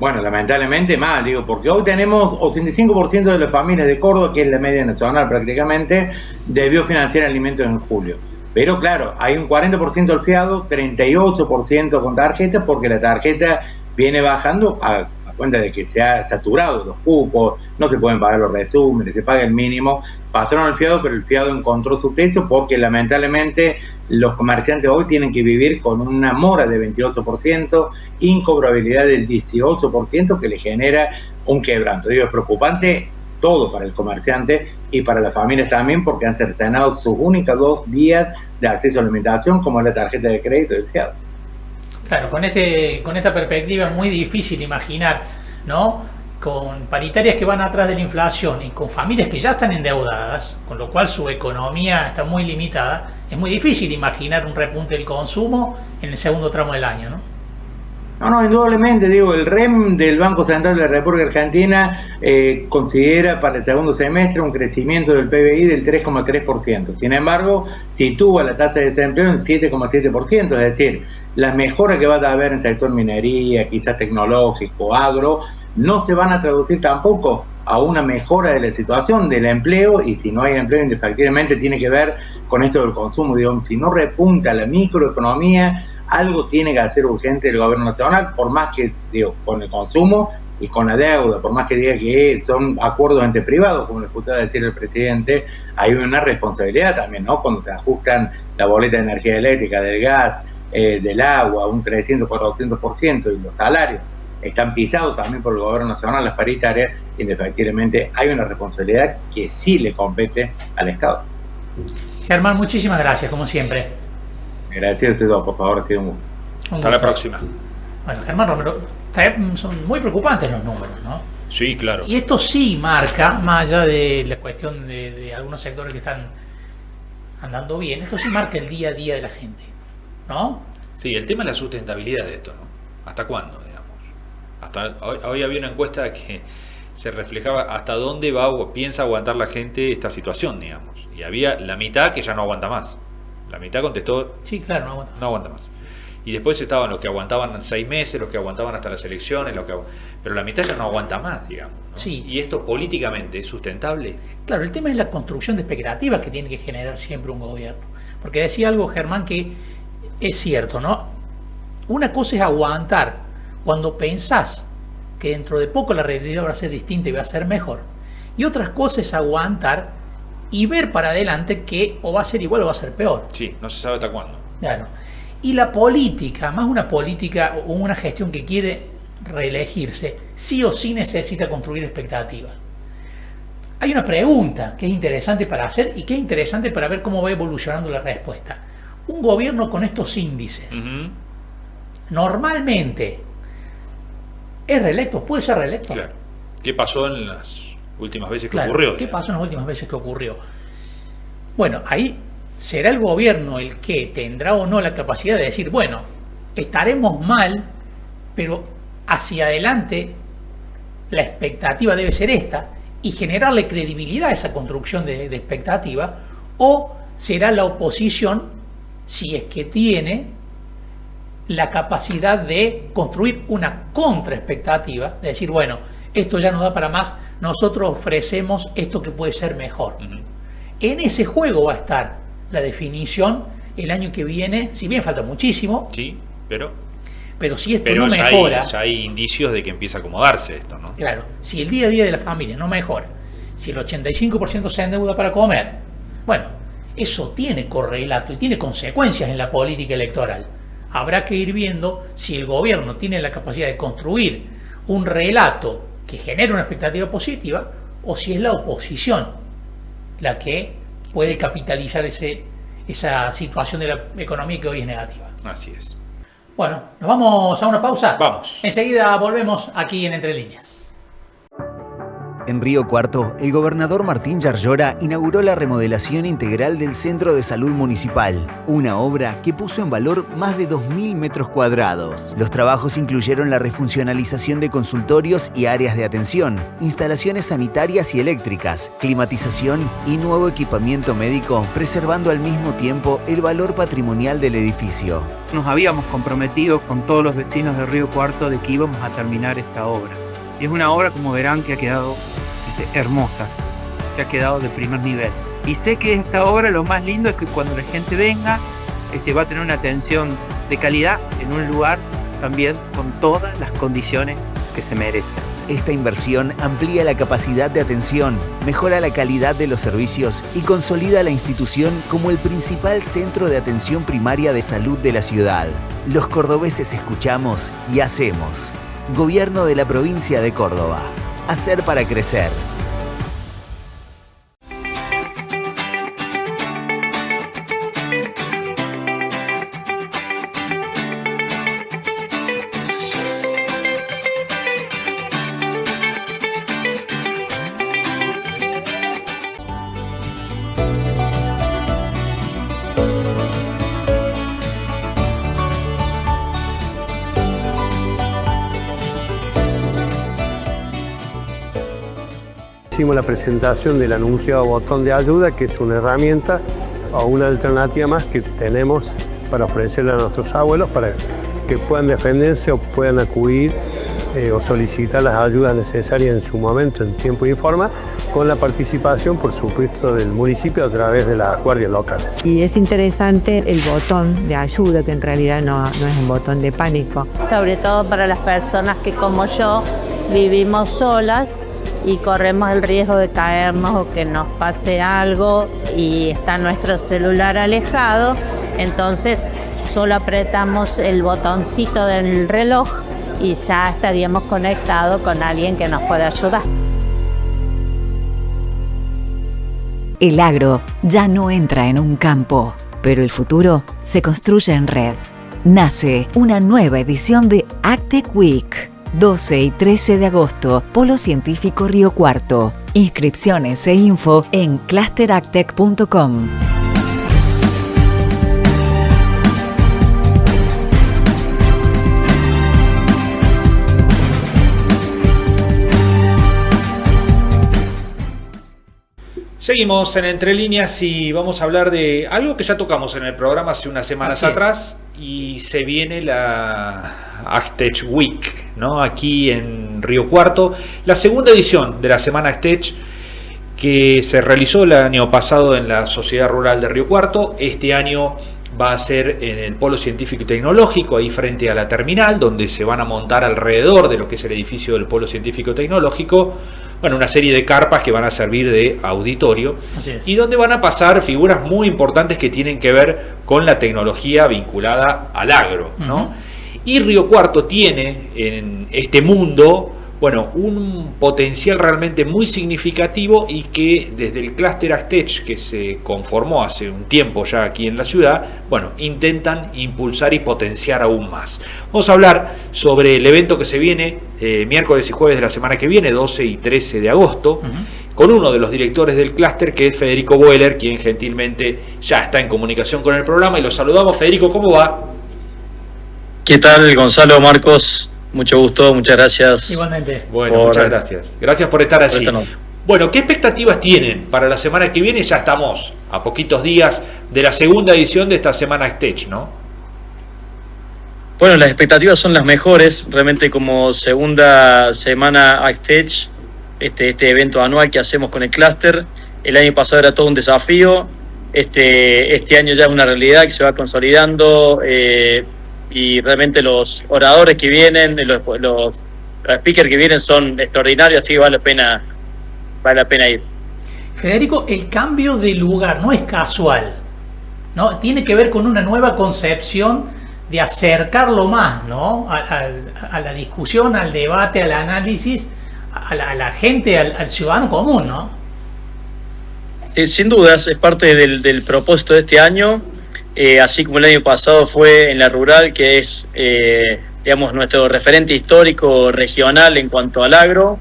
Bueno, lamentablemente mal, digo, porque hoy tenemos 85% de las familias de Córdoba, que es la media nacional prácticamente, debió financiar alimentos en julio. Pero claro, hay un 40% al fiado, 38% con tarjeta, porque la tarjeta viene bajando a cuenta de que se ha saturado los cupos, no se pueden pagar los resúmenes, se paga el mínimo. Pasaron al fiado, pero el fiado encontró su techo porque lamentablemente los comerciantes hoy tienen que vivir con una mora de 28%, incobrabilidad del 18% que le genera un quebranto. Digo, es preocupante todo para el comerciante y para las familias también, porque han cercenado sus únicas 2 vías de acceso a la alimentación, como es la tarjeta de crédito y el fiado. Claro, con esta perspectiva es muy difícil imaginar, ¿no? Con paritarias que van atrás de la inflación y con familias que ya están endeudadas, con lo cual su economía está muy limitada, es muy difícil imaginar un repunte del consumo en el segundo tramo del año, ¿no? No, indudablemente, digo, el REM del Banco Central de la República Argentina considera para el segundo semestre un crecimiento del PBI del 3,3%. Sin embargo, sitúa la tasa de desempleo en 7,7%, es decir, las mejoras que va a haber en el sector minería, quizás tecnológico, agro, no se van a traducir tampoco a una mejora de la situación del empleo, y si no hay empleo, indefectiblemente tiene que ver con esto del consumo. Digo, si no repunta la microeconomía, algo tiene que hacer urgente el gobierno nacional, por más que, digo, con el consumo y con la deuda, por más que diga que son acuerdos entre privados, como le escuchaba decir el presidente, hay una responsabilidad también, ¿no? Cuando te ajustan la boleta de energía eléctrica, del gas, del agua, un 300, 400%, y los salarios están pisados también por el gobierno nacional, las paritarias, indefectiblemente hay una responsabilidad que sí le compete al Estado. Germán, muchísimas gracias, como siempre. Gracias, Edo, por favor, ha sido un gusto. Hasta la próxima. Bueno, Germán Romero, son muy preocupantes los números, ¿no? Sí, claro. Y esto sí marca, más allá de la cuestión de algunos sectores que están andando bien, esto sí marca el día a día de la gente, ¿no? Sí, el tema es la sustentabilidad de esto, ¿no? ¿Hasta cuándo, digamos? Hoy había una encuesta que se reflejaba hasta dónde piensa aguantar la gente esta situación, digamos. Y había la mitad que ya no aguanta más. La mitad contestó, sí, claro, no aguanta más. Y después estaban los que aguantaban 6 meses, los que aguantaban hasta las elecciones, pero la mitad ya no aguanta más, digamos, ¿no? Sí. ¿Y esto políticamente es sustentable? Claro, el tema es la construcción de expectativas que tiene que generar siempre un gobierno. Porque decía algo, Germán, que es cierto, ¿no? Una cosa es aguantar cuando pensás que dentro de poco la realidad va a ser distinta y va a ser mejor. Y otras cosas es aguantar y ver para adelante que o va a ser igual o va a ser peor. Sí, no se sabe hasta cuándo. Claro. Y la política, más una política o una gestión que quiere reelegirse, sí o sí necesita construir expectativas. Hay una pregunta que es interesante para hacer y que es interesante para ver cómo va evolucionando la respuesta. Un gobierno con estos índices, normalmente, ¿es reelecto? ¿Puede ser reelecto? Claro. ¿Qué pasó en las últimas veces que claro, ocurrió? ¿Qué pasó en las últimas veces que ocurrió? Bueno, ahí será el gobierno el que tendrá o no la capacidad de decir, bueno, estaremos mal, pero hacia adelante la expectativa debe ser esta, y generarle credibilidad a esa construcción de expectativa, o será la oposición, si es que tiene la capacidad de construir una contraexpectativa, de decir, bueno, esto ya no da para más, nosotros ofrecemos esto que puede ser mejor. En ese juego va a estar la definición el año que viene, si bien falta muchísimo. Sí, pero si esto no mejora... Ya hay indicios de que empieza a acomodarse esto, ¿no? Claro, si el día a día de la familia no mejora, si el 85% se endeuda para comer, bueno, eso tiene correlato y tiene consecuencias en la política electoral. Habrá que ir viendo si el gobierno tiene la capacidad de construir un relato que genere una expectativa positiva, o si es la oposición la que puede capitalizar esa situación de la economía que hoy es negativa. Así es. Bueno, ¿nos vamos a una pausa? Vamos. Enseguida volvemos aquí en Entre Líneas. En Río Cuarto, el gobernador Martín Yarlora inauguró la remodelación integral del Centro de Salud Municipal, una obra que puso en valor más de 2.000 metros cuadrados. Los trabajos incluyeron la refuncionalización de consultorios y áreas de atención, instalaciones sanitarias y eléctricas, climatización y nuevo equipamiento médico, preservando al mismo tiempo el valor patrimonial del edificio. Nos habíamos comprometido con todos los vecinos de Río Cuarto de que íbamos a terminar esta obra. Y es una obra, como verán, que ha quedado hermosa, que ha quedado de primer nivel. Y sé que esta obra lo más lindo es que cuando la gente venga va a tener una atención de calidad en un lugar también con todas las condiciones que se merecen. Esta inversión amplía la capacidad de atención, mejora la calidad de los servicios y consolida la institución como el principal centro de atención primaria de salud de la ciudad. Los cordobeses escuchamos y hacemos. Gobierno de la provincia de Córdoba. Hacer para crecer. Hicimos la presentación del anunciado botón de ayuda, que es una herramienta o una alternativa más que tenemos para ofrecerle a nuestros abuelos para que puedan defenderse o puedan acudir o solicitar las ayudas necesarias en su momento, en tiempo y forma, con la participación, por supuesto, del municipio a través de las guardias locales. Y es interesante el botón de ayuda, que en realidad no es un botón de pánico. Sobre todo para las personas que, como yo, vivimos solas y corremos el riesgo de caernos o que nos pase algo y está nuestro celular alejado, entonces solo apretamos el botoncito del reloj y ya estaríamos conectados con alguien que nos pueda ayudar. El agro ya no entra en un campo, pero el futuro se construye en red. Nace una nueva edición de AgTech Week. 12 y 13 de agosto, Polo Científico Río Cuarto. Inscripciones e info en clusteragtech.com. Seguimos en Entre Líneas y vamos a hablar de algo que ya tocamos en el programa hace unas semanas atrás, y se viene la AgTech Week, ¿no? Aquí en Río Cuarto, la segunda edición de la Semana AgTech que se realizó el año pasado en la Sociedad Rural de Río Cuarto. Este año va a ser en el Polo Científico y Tecnológico, ahí frente a la terminal, donde se van a montar alrededor de lo que es el edificio del Polo Científico y Tecnológico, bueno, una serie de carpas que van a servir de auditorio y donde van a pasar figuras muy importantes que tienen que ver con la tecnología vinculada al agro, ¿no? Y Río Cuarto tiene en este mundo, bueno, un potencial realmente muy significativo, y que desde el clúster AgTech, que se conformó hace un tiempo ya aquí en la ciudad, bueno, intentan impulsar y potenciar aún más. Vamos a hablar sobre el evento que se viene miércoles y jueves de la semana que viene, 12 y 13 de agosto, con uno de los directores del clúster, que es Federico Boeller, quien gentilmente ya está en comunicación con el programa, y lo saludamos. Federico, ¿cómo va? ¿Qué tal, Gonzalo, Marcos? Mucho gusto, muchas gracias. Igualmente. Bueno, muchas gracias. Gracias por estar allí. Bueno, ¿qué expectativas tienen para la semana que viene? Ya estamos a poquitos días de la segunda edición de esta Semana AgTech, ¿no? Bueno, las expectativas son las mejores. Realmente, como segunda Semana AgTech, este evento anual que hacemos con el clúster, el año pasado era todo un desafío. Este año ya es una realidad que se va consolidando. Y realmente los oradores que vienen, los speakers que vienen son extraordinarios, así que vale la pena ir. Federico, el cambio de lugar no es casual, ¿no? Tiene que ver con una nueva concepción de acercarlo más, ¿no? a la discusión, al debate, al análisis, a la gente, al ciudadano común, ¿no? Sin dudas, es parte del propósito de este año. Así como el año pasado fue en la rural, que es digamos, nuestro referente histórico regional en cuanto al agro.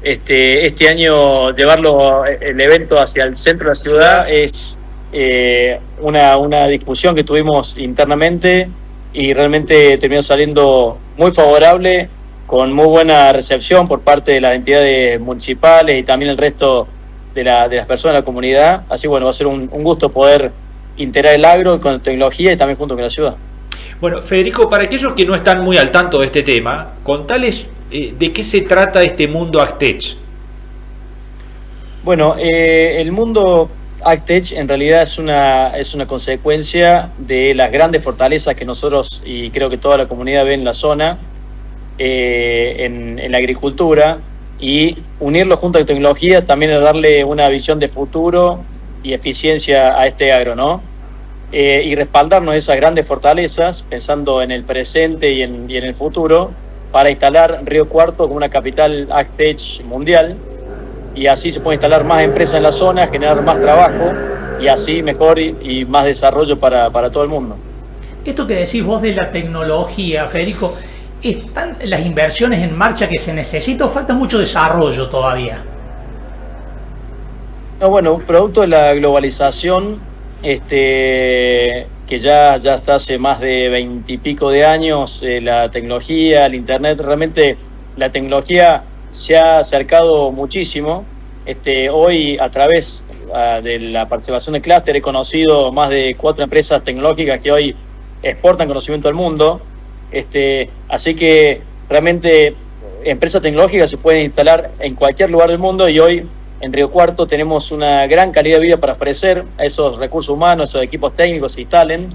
Este año llevarlo el evento hacia el centro de la ciudad es una discusión que tuvimos internamente, y realmente terminó saliendo muy favorable, con muy buena recepción por parte de las entidades municipales y también el resto de las personas de la comunidad. Así bueno, va a ser un gusto poder integrar el agro con tecnología y también junto con la ciudad. Bueno, Federico, para aquellos que no están muy al tanto de este tema, contales de qué se trata este mundo AgTech. Bueno, el mundo AgTech en realidad es una consecuencia de las grandes fortalezas que nosotros, y creo que toda la comunidad, ve en la zona, en la agricultura, y unirlo junto a la tecnología también es darle una visión de futuro y eficiencia a este agro, ¿no? Y respaldarnos esas grandes fortalezas, pensando en el presente y en el futuro, para instalar Río Cuarto como una capital AgTech mundial, y así se puede instalar más empresas en la zona, generar más trabajo, y así mejor y más desarrollo para todo el mundo. Esto que decís vos de la tecnología, Federico, ¿están las inversiones en marcha que se necesita o falta mucho desarrollo todavía? No, bueno, producto de la globalización, que ya está hace más de 20 y pico de años, la tecnología, el internet, realmente la tecnología se ha acercado muchísimo. Hoy, a través de la participación del clúster, he conocido más de 4 empresas tecnológicas que hoy exportan conocimiento al mundo. Así que realmente empresas tecnológicas se pueden instalar en cualquier lugar del mundo, y hoy en Río Cuarto tenemos una gran calidad de vida para ofrecer a esos recursos humanos, esos equipos técnicos se instalen.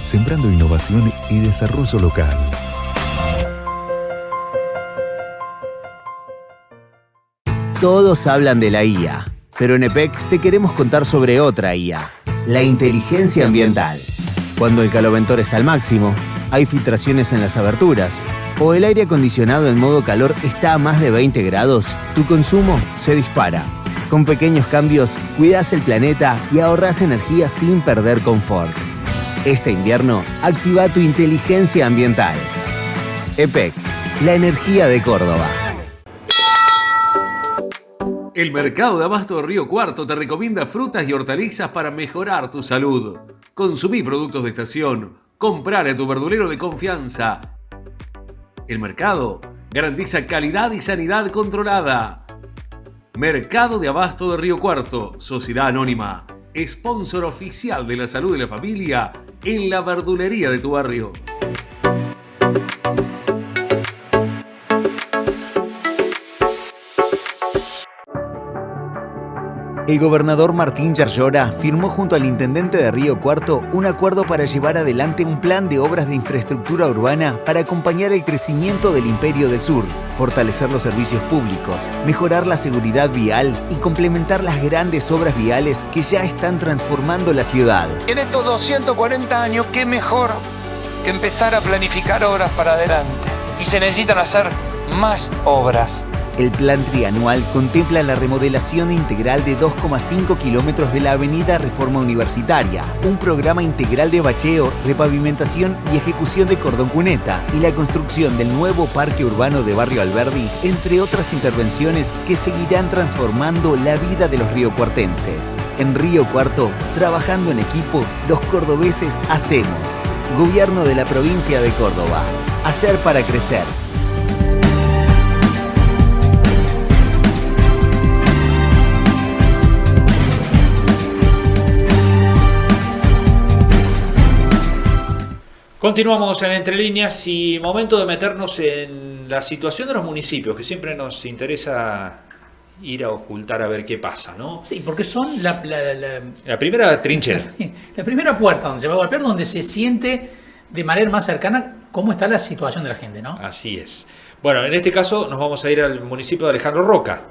sembrando innovación y desarrollo local. Todos hablan de la IA, pero en EPEC te queremos contar sobre otra IA, la inteligencia ambiental. Cuando el caloventor está al máximo, hay filtraciones en las aberturas, o el aire acondicionado en modo calor está a más de 20 grados, tu consumo se dispara. Con pequeños cambios, cuidas el planeta y ahorras energía sin perder confort. Este invierno, activa tu inteligencia ambiental. EPEC, la energía de Córdoba. El Mercado de Abasto de Río Cuarto te recomienda frutas y hortalizas para mejorar tu salud. Consumí productos de estación. Comprar a tu verdulero de confianza. El mercado garantiza calidad y sanidad controlada. Mercado de Abasto de Río Cuarto, Sociedad Anónima, sponsor oficial de la salud de la familia en la verdulería de tu barrio. El gobernador Martín Yarlora firmó junto al intendente de Río Cuarto un acuerdo para llevar adelante un plan de obras de infraestructura urbana para acompañar el crecimiento del Imperio del Sur, fortalecer los servicios públicos, mejorar la seguridad vial y complementar las grandes obras viales que ya están transformando la ciudad. En estos 240 años, ¿qué mejor que empezar a planificar obras para adelante? Y se necesitan hacer más obras. El plan trianual contempla la remodelación integral de 2,5 kilómetros de la avenida Reforma Universitaria, un programa integral de bacheo, repavimentación y ejecución de cordón cuneta y la construcción del nuevo parque urbano de Barrio Alberdi, entre otras intervenciones que seguirán transformando la vida de los riocuartenses. En Río Cuarto, trabajando en equipo, los cordobeses hacemos. Gobierno de la provincia de Córdoba. Hacer para crecer. Continuamos en Entre Líneas y momento de meternos en la situación de los municipios, que siempre nos interesa ir a ocultar a ver qué pasa, ¿no? Sí, porque son la primera trinchera. La primera puerta donde se va a golpear, donde se siente de manera más cercana cómo está la situación de la gente, ¿no? Así es. Bueno, en este caso nos vamos a ir al municipio de Alejandro Roca,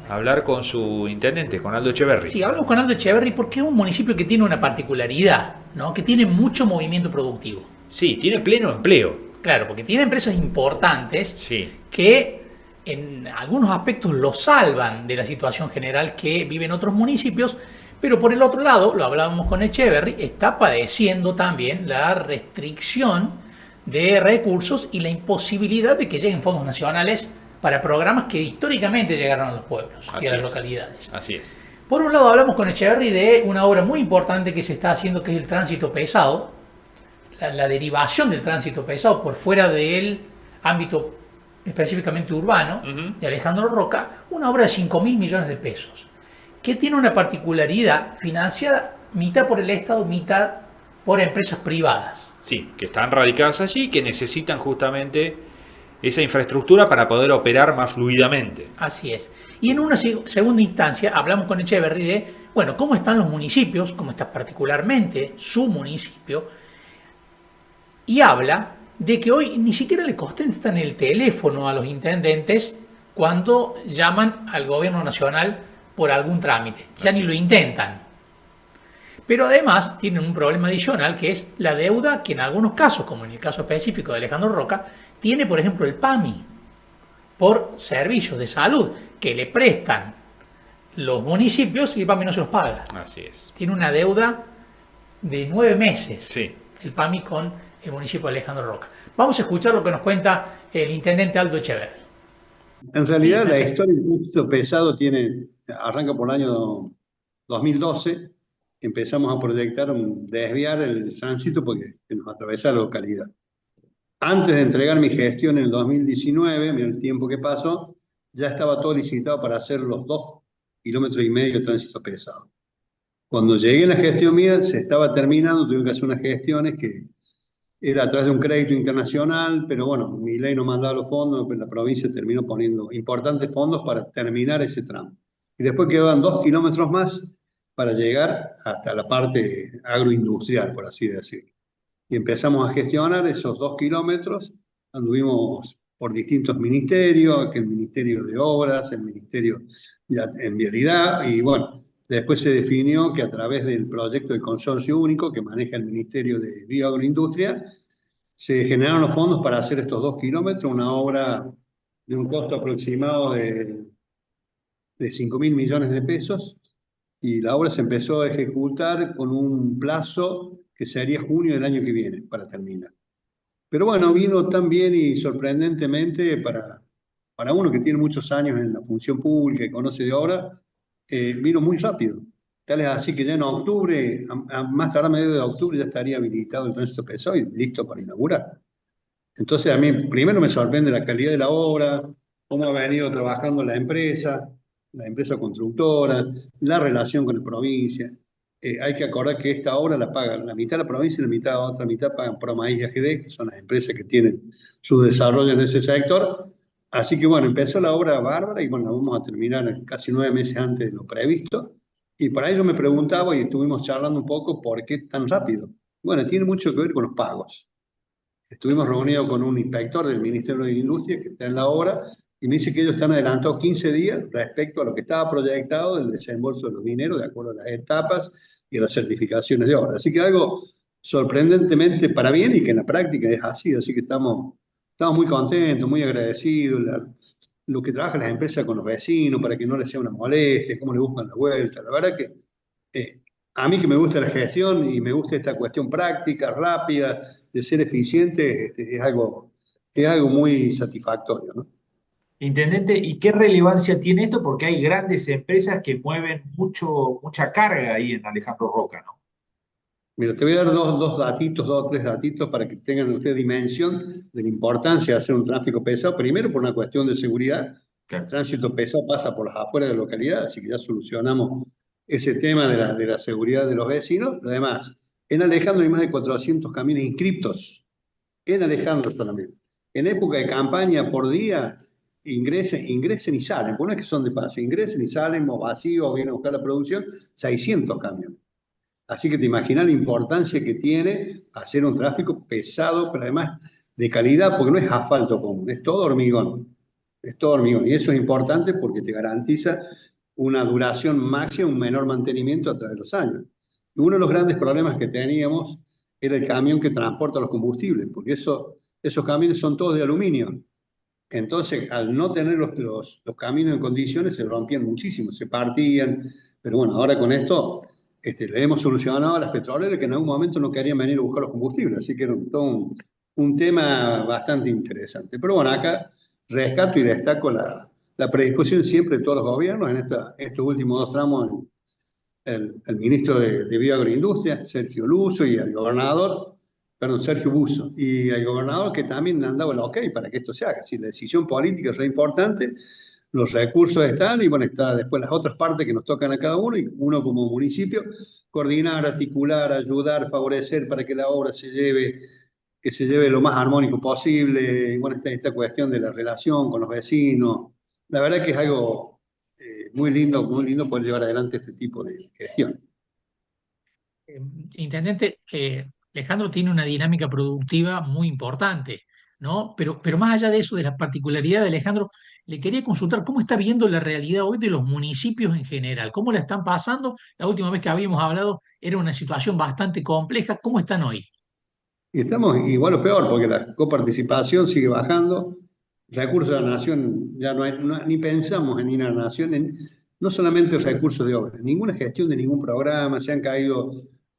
a hablar con su intendente, con Aldo Echeverri. Sí, hablamos con Aldo Echeverri porque es un municipio que tiene una particularidad, ¿no? Que tiene mucho movimiento productivo. Sí, tiene pleno empleo. Claro, porque tiene empresas importantes que en algunos aspectos lo salvan de la situación general que viven otros municipios, pero por el otro lado, lo hablábamos con Echeverri, está padeciendo también la restricción de recursos y la imposibilidad de que lleguen fondos nacionales para programas que históricamente llegaron a los pueblos y a las localidades. Así es. Por un lado hablamos con Echeverri de una obra muy importante que se está haciendo, que es el tránsito pesado, la derivación del tránsito pesado por fuera del ámbito específicamente urbano de Alejandro Roca, una obra de 5.000 millones de pesos, que tiene una particularidad financiada mitad por el Estado, mitad por empresas privadas. Sí, que están radicadas allí y que necesitan justamente esa infraestructura para poder operar más fluidamente. Así es. Y en una segunda instancia hablamos con Echeverri de, bueno, cómo están los municipios, cómo está particularmente su municipio, y habla de que hoy ni siquiera le contestan el teléfono a los intendentes cuando llaman al gobierno nacional por algún trámite. Ya ni lo intentan. Pero además tienen un problema adicional, que es la deuda que en algunos casos, como en el caso específico de Alejandro Roca, tiene, por ejemplo, el PAMI por servicios de salud que le prestan los municipios y el PAMI no se los paga. Así es. Tiene una deuda de 9 meses sí. El PAMI con el municipio de Alejandro Roca. Vamos a escuchar lo que nos cuenta el intendente Aldo Echeverri. En realidad la historia del tránsito pesado arranca por el año 2012. Empezamos a proyectar desviar el tránsito porque nos atraviesa la localidad. Antes de entregar mi gestión en el 2019, mira el tiempo que pasó, ya estaba todo licitado para hacer los 2,5 kilómetros de tránsito pesado. Cuando llegué en la gestión mía, se estaba terminando, tuve que hacer unas gestiones que era a través de un crédito internacional, pero bueno, mi ley no mandaba los fondos, pero la provincia terminó poniendo importantes fondos para terminar ese tramo. Y después quedaban 2 kilómetros más para llegar hasta la parte agroindustrial, por así decirlo. y empezamos a gestionar esos 2 kilómetros. Anduvimos por distintos ministerios, que el Ministerio de Obras, el Ministerio en Vialidad, y bueno, después se definió que a través del proyecto del Consorcio Único que maneja el Ministerio de Bioagroindustria, se generaron los fondos para hacer estos 2 kilómetros, una obra de un costo aproximado de 5.000 millones de pesos, y la obra se empezó a ejecutar con un plazo que sería junio del año que viene para terminar. Pero bueno, vino tan bien y sorprendentemente para uno que tiene muchos años en la función pública y conoce de obra, vino muy rápido. Tal es así que ya en octubre, más tarde a mediados de octubre, ya estaría habilitado el tránsito pesado y listo para inaugurar. Entonces a mí primero me sorprende la calidad de la obra, cómo ha venido trabajando la empresa constructora, la relación con la provincia. Hay que acordar que esta obra la paga la mitad de la provincia y la otra mitad pagan ProMaíz y AGD, que son las empresas que tienen su desarrollo en ese sector. Así que bueno, empezó la obra bárbara y bueno, la vamos a terminar casi 9 meses antes de lo previsto. Y para ello me preguntaba y estuvimos charlando un poco por qué tan rápido. Bueno, tiene mucho que ver con los pagos. Estuvimos reunidos con un inspector del Ministerio de Industria que está en la obra y me dice que ellos están adelantados 15 días respecto a lo que estaba proyectado del desembolso de los dineros de acuerdo a las etapas y a las certificaciones de obra. Así que algo sorprendentemente para bien y que en la práctica es así. Así que estamos muy contentos, muy agradecidos. Lo que trabajan las empresas con los vecinos para que no les sea una molestia, cómo le buscan la vuelta. La verdad que a mí que me gusta la gestión y me gusta esta cuestión práctica, rápida, de ser eficiente, es algo muy satisfactorio, ¿no? Intendente, ¿y qué relevancia tiene esto? Porque hay grandes empresas que mueven mucha carga ahí en Alejandro Roca, ¿no? Mira, te voy a dar dos o tres datitos para que tengan ustedes dimensión de la importancia de hacer un tráfico pesado. Primero, por una cuestión de seguridad. El tránsito pesado pasa por las afueras de la localidad, así que ya solucionamos ese tema de la seguridad de los vecinos. Además, en Alejandro hay más de 400 camiones inscriptos. En Alejandro solamente. En época de campaña por día, ingresen y salen, porque no es que son de paso, ingresen y salen, o vacíos, o vienen a buscar la producción, 600 camiones. Así que te imaginas la importancia que tiene hacer un tráfico pesado, pero además de calidad, porque no es asfalto común, es todo hormigón. Es todo hormigón. Y eso es importante porque te garantiza una duración máxima, un menor mantenimiento a través de los años. Y uno de los grandes problemas que teníamos era el camión que transporta los combustibles, porque esos camiones son todos de aluminio. Entonces, al no tener los caminos en condiciones, se rompían muchísimo, se partían. Pero bueno, ahora con esto le hemos solucionado a las petroleras que en algún momento no querían venir a buscar los combustibles. Así que era todo un tema bastante interesante. Pero bueno, acá rescato y destaco la predisposición siempre de todos los gobiernos. En estos últimos 2 tramos, el ministro de Bioagroindustria, Sergio Luso, y el gobernador, Sergio Busso, y el gobernador que también han dado el ok para que esto se haga. Si la decisión política es re importante, los recursos están, y bueno, está después las otras partes que nos tocan a cada uno, y uno como municipio, coordinar, articular, ayudar, favorecer para que la obra se lleve lo más armónico posible. Bueno, esta cuestión de la relación con los vecinos, la verdad que es algo muy lindo poder llevar adelante este tipo de gestión. Intendente, Alejandro tiene una dinámica productiva muy importante, ¿no? Pero más allá de eso, de la particularidad de Alejandro, le quería consultar cómo está viendo la realidad hoy de los municipios en general, cómo la están pasando. La última vez que habíamos hablado era una situación bastante compleja. ¿Cómo están hoy? Y estamos igual o peor, porque la coparticipación sigue bajando, recursos de la nación, ya ni pensamos en ir a la nación, no solamente recursos de obra, ninguna gestión de ningún programa, se han caído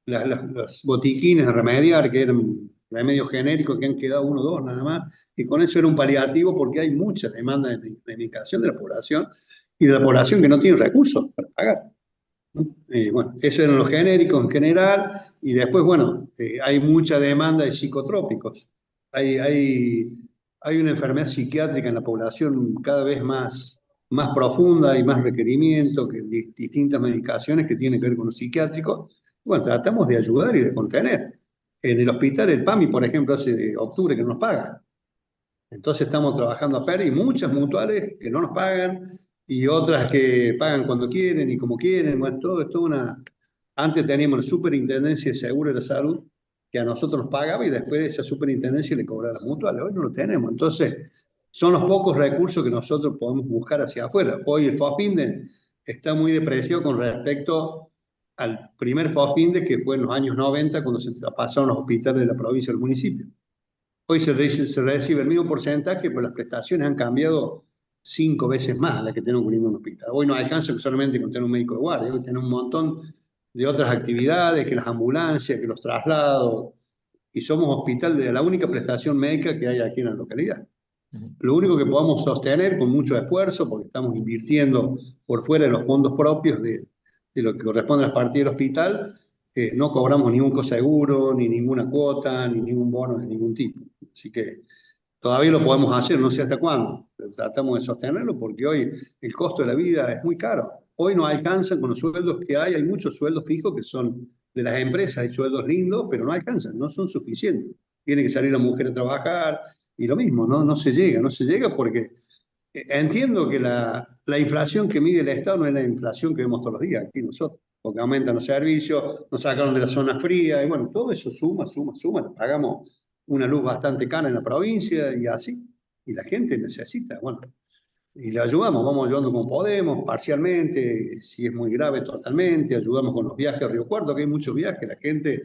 los botiquines de remediar, que eran remedios genéricos, que han quedado 1 o 2 nada más, y con eso era un paliativo porque hay mucha demanda de medicación de la población, y de la población que no tiene recursos para pagar. Bueno, eso eran los genéricos en general, y después, bueno, hay mucha demanda de psicotrópicos. Hay una enfermedad psiquiátrica en la población cada vez más profunda y más requerimiento, que distintas medicaciones que tienen que ver con lo psiquiátrico. Bueno, tratamos de ayudar y de contener. En el hospital, el PAMI, por ejemplo, hace octubre que no nos paga. Entonces estamos trabajando a PER y muchas mutuales que no nos pagan, y otras que pagan cuando quieren y como quieren. Bueno, todo esto Antes teníamos la Superintendencia de Seguro de la Salud, que a nosotros nos pagaba y después de esa superintendencia le cobraba las mutuales. Hoy no lo tenemos. Entonces, son los pocos recursos que nosotros podemos buscar hacia afuera. Hoy el FOSPINDE está muy depreciado con respecto al primer FOSPINDE que fue en los años 90 cuando se traspasaron los hospitales de la provincia al municipio. Hoy se recibe el mismo porcentaje, pero las prestaciones han cambiado 5 veces más las que tenemos cubriendo un hospital. Hoy no alcanza solamente con tener un médico de guardia, hoy tenemos un montón de otras actividades, que las ambulancias, que los traslados, y somos hospital de la única prestación médica que hay aquí en la localidad. Lo único que podamos sostener con mucho esfuerzo, porque estamos invirtiendo por fuera de los fondos propios de lo que corresponde a las partidas del hospital, no cobramos ningún coseguro, ni ninguna cuota, ni ningún bono de ningún tipo. Así que todavía lo podemos hacer, no sé hasta cuándo, pero tratamos de sostenerlo porque hoy el costo de la vida es muy caro. Hoy no alcanzan con los sueldos que hay muchos sueldos fijos que son de las empresas, hay sueldos lindos, pero no alcanzan, no son suficientes. Tiene que salir la mujer a trabajar y lo mismo, no se llega porque entiendo que la inflación que mide el Estado no es la inflación que vemos todos los días aquí nosotros, porque aumentan los servicios, nos sacaron de la zona fría, y bueno, todo eso suma, pagamos una luz bastante cara en la provincia y así, y la gente necesita, bueno, y le ayudamos, vamos ayudando como podemos, parcialmente, si es muy grave totalmente, ayudamos con los viajes a Río Cuarto, que hay muchos viajes, la gente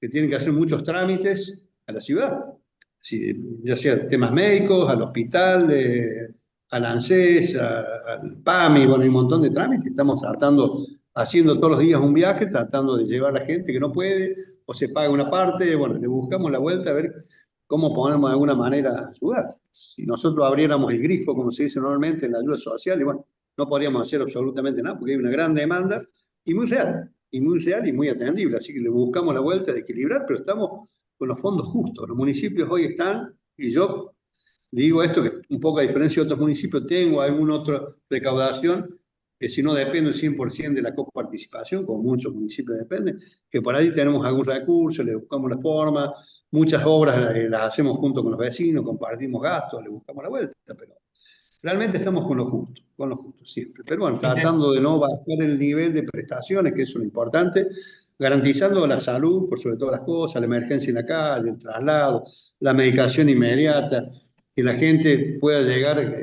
que tiene que hacer muchos trámites a la ciudad, ya sea temas médicos, al hospital, al ANSES, al PAMI, bueno, hay un montón de trámites, estamos haciendo todos los días un viaje, tratando de llevar a la gente que no puede, o se paga una parte, bueno, le buscamos la vuelta a ver cómo podemos de alguna manera ayudar. Si nosotros abriéramos el grifo, como se dice normalmente en la ayuda social, y bueno, no podríamos hacer absolutamente nada, porque hay una gran demanda, y muy real y muy atendible, así que le buscamos la vuelta de equilibrar, pero estamos con los fondos justos. Los municipios hoy están, y yo digo esto, que un poco a diferencia de otros municipios, tengo alguna otra recaudación, que si no depende el 100% de la coparticipación, como muchos municipios dependen, que por ahí tenemos algún recurso, le buscamos la forma, muchas obras las hacemos junto con los vecinos, compartimos gastos, le buscamos la vuelta, pero realmente estamos con lo justo siempre. Pero bueno, tratando de no bajar el nivel de prestaciones, que eso es lo importante, garantizando la salud, por sobre todas las cosas, la emergencia en la calle, el traslado, la medicación inmediata, que la gente pueda llegar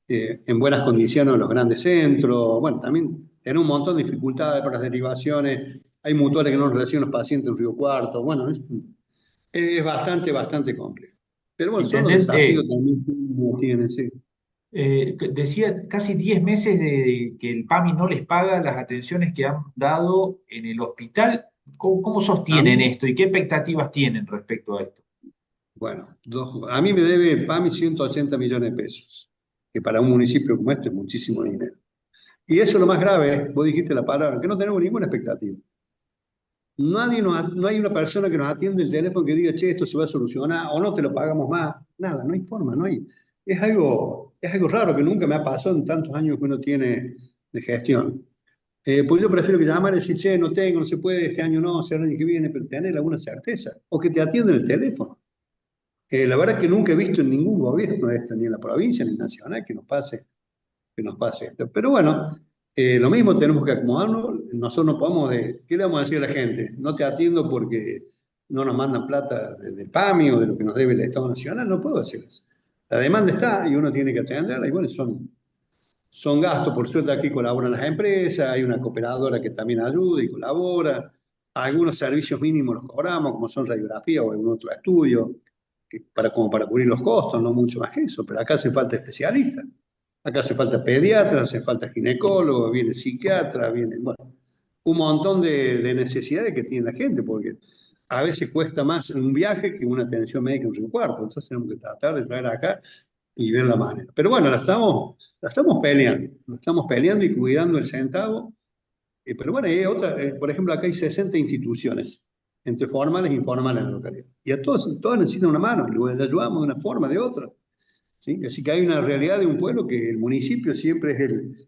en buenas condiciones a los grandes centros. Bueno, también tenemos un montón de dificultades para las derivaciones, hay mutuales que no reciben los pacientes en Río Cuarto, bueno, es bastante complejo. Pero bueno, son los desafíos también que tienen, sí. Decía casi 10 meses de que el PAMI no les paga las atenciones que han dado en el hospital. ¿Cómo sostienen esto y qué expectativas tienen respecto a esto? Bueno, a mí me debe el PAMI 180 millones de pesos, que para un municipio como este es muchísimo dinero. Y eso es lo más grave, vos dijiste la palabra, que no tenemos ninguna expectativa. No hay una persona que nos atiende el teléfono que diga, che, esto se va a solucionar, o no te lo pagamos más. Nada, no hay forma, no hay. Es algo raro que nunca me ha pasado en tantos años que uno tiene de gestión. Pues yo prefiero que llamar y decir, che, no tengo, no se puede, este año no, será el año que viene, pero tener alguna certeza. O que te atienden el teléfono. La verdad es que nunca he visto en ningún gobierno de esto, ni en la provincia, ni nacional, que nos pase esto. Pero bueno, lo mismo tenemos que acomodarnos. Nosotros no podemos ¿qué le vamos a decir a la gente? No te atiendo porque no nos mandan plata del PAMI o de lo que nos debe el Estado Nacional, no puedo decir eso. La demanda está y uno tiene que atenderla, y bueno, son gastos. Por suerte aquí colaboran las empresas, hay una cooperadora que también ayuda y colabora. Algunos servicios mínimos los cobramos, como son radiografía o algún otro estudio, como para cubrir los costos, no mucho más que eso, pero acá hace falta especialistas. Acá hace falta pediatra, hace falta ginecólogo, viene psiquiatra, bueno, un montón de necesidades que tiene la gente, porque a veces cuesta más un viaje que una atención médica en Río Cuarto. Entonces tenemos que tratar de traer acá y ver la manera. Pero bueno, la estamos peleando y cuidando el centavo. Pero bueno, hay por ejemplo, acá hay 60 instituciones, entre formales e informales en la localidad. Y a todas necesitan una mano, le ayudamos de una forma, de otra. ¿Sí? Así que hay una realidad de un pueblo que el municipio siempre es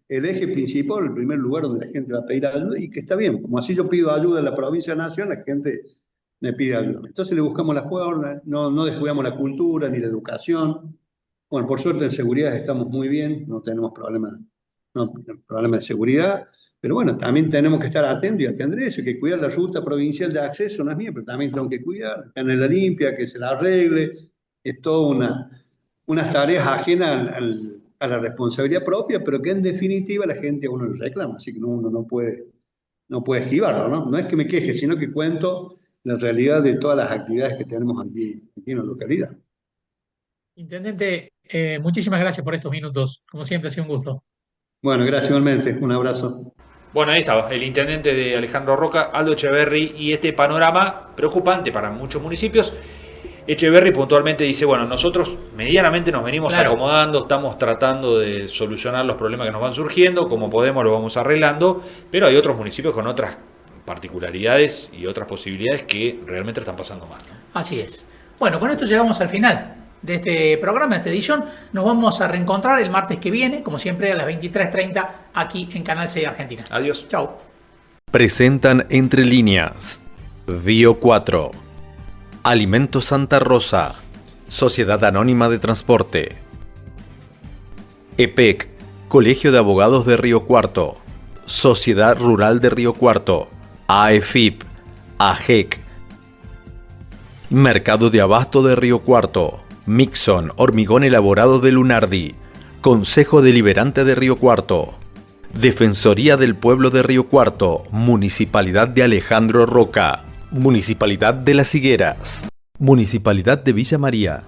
el eje principal, el primer lugar donde la gente va a pedir ayuda, y que está bien. Como así yo pido ayuda en la provincia de Nación, la gente me pide ayuda. Entonces le buscamos la forma, no descuidamos la cultura ni la educación. Bueno, por suerte en seguridad estamos muy bien, no tenemos problemas de seguridad. Pero bueno, también tenemos que estar atentos y atender eso, que cuidar la ruta provincial de acceso no es mía, pero también tengo que cuidar, tenerla limpia, que se la arregle, es toda unas tareas ajenas a la responsabilidad propia, pero que en definitiva la gente a uno le reclama, así que uno no puede esquivarlo, ¿no? No es que me queje, sino que cuento la realidad de todas las actividades que tenemos aquí en la localidad. Intendente, muchísimas gracias por estos minutos. Como siempre, ha sido un gusto. Bueno, gracias igualmente. Un abrazo. Bueno, ahí estaba el intendente de Alejandro Roca, Aldo Echeverri, y este panorama preocupante para muchos municipios. Echeverri puntualmente dice, bueno, nosotros medianamente nos venimos acomodando, estamos tratando de solucionar los problemas que nos van surgiendo, como podemos lo vamos arreglando, pero hay otros municipios con otras particularidades y otras posibilidades que realmente están pasando mal, ¿no? Así es. Bueno, con esto llegamos al final de este programa, de esta edición. Nos vamos a reencontrar el martes que viene, como siempre, a las 23:30 aquí en Canal 6 Argentina. Adiós. Chau. Presentan Entre Líneas, Bio 4, Alimentos Santa Rosa, Sociedad Anónima de Transporte, EPEC, Colegio de Abogados de Río Cuarto, Sociedad Rural de Río Cuarto, AEFIP, AGEC, Mercado de Abasto de Río Cuarto, Mixon, Hormigón Elaborado de Lunardi, Consejo Deliberante de Río Cuarto, Defensoría del Pueblo de Río Cuarto, Municipalidad de Alejandro Roca, Municipalidad de Las Higueras, Municipalidad de Villa María.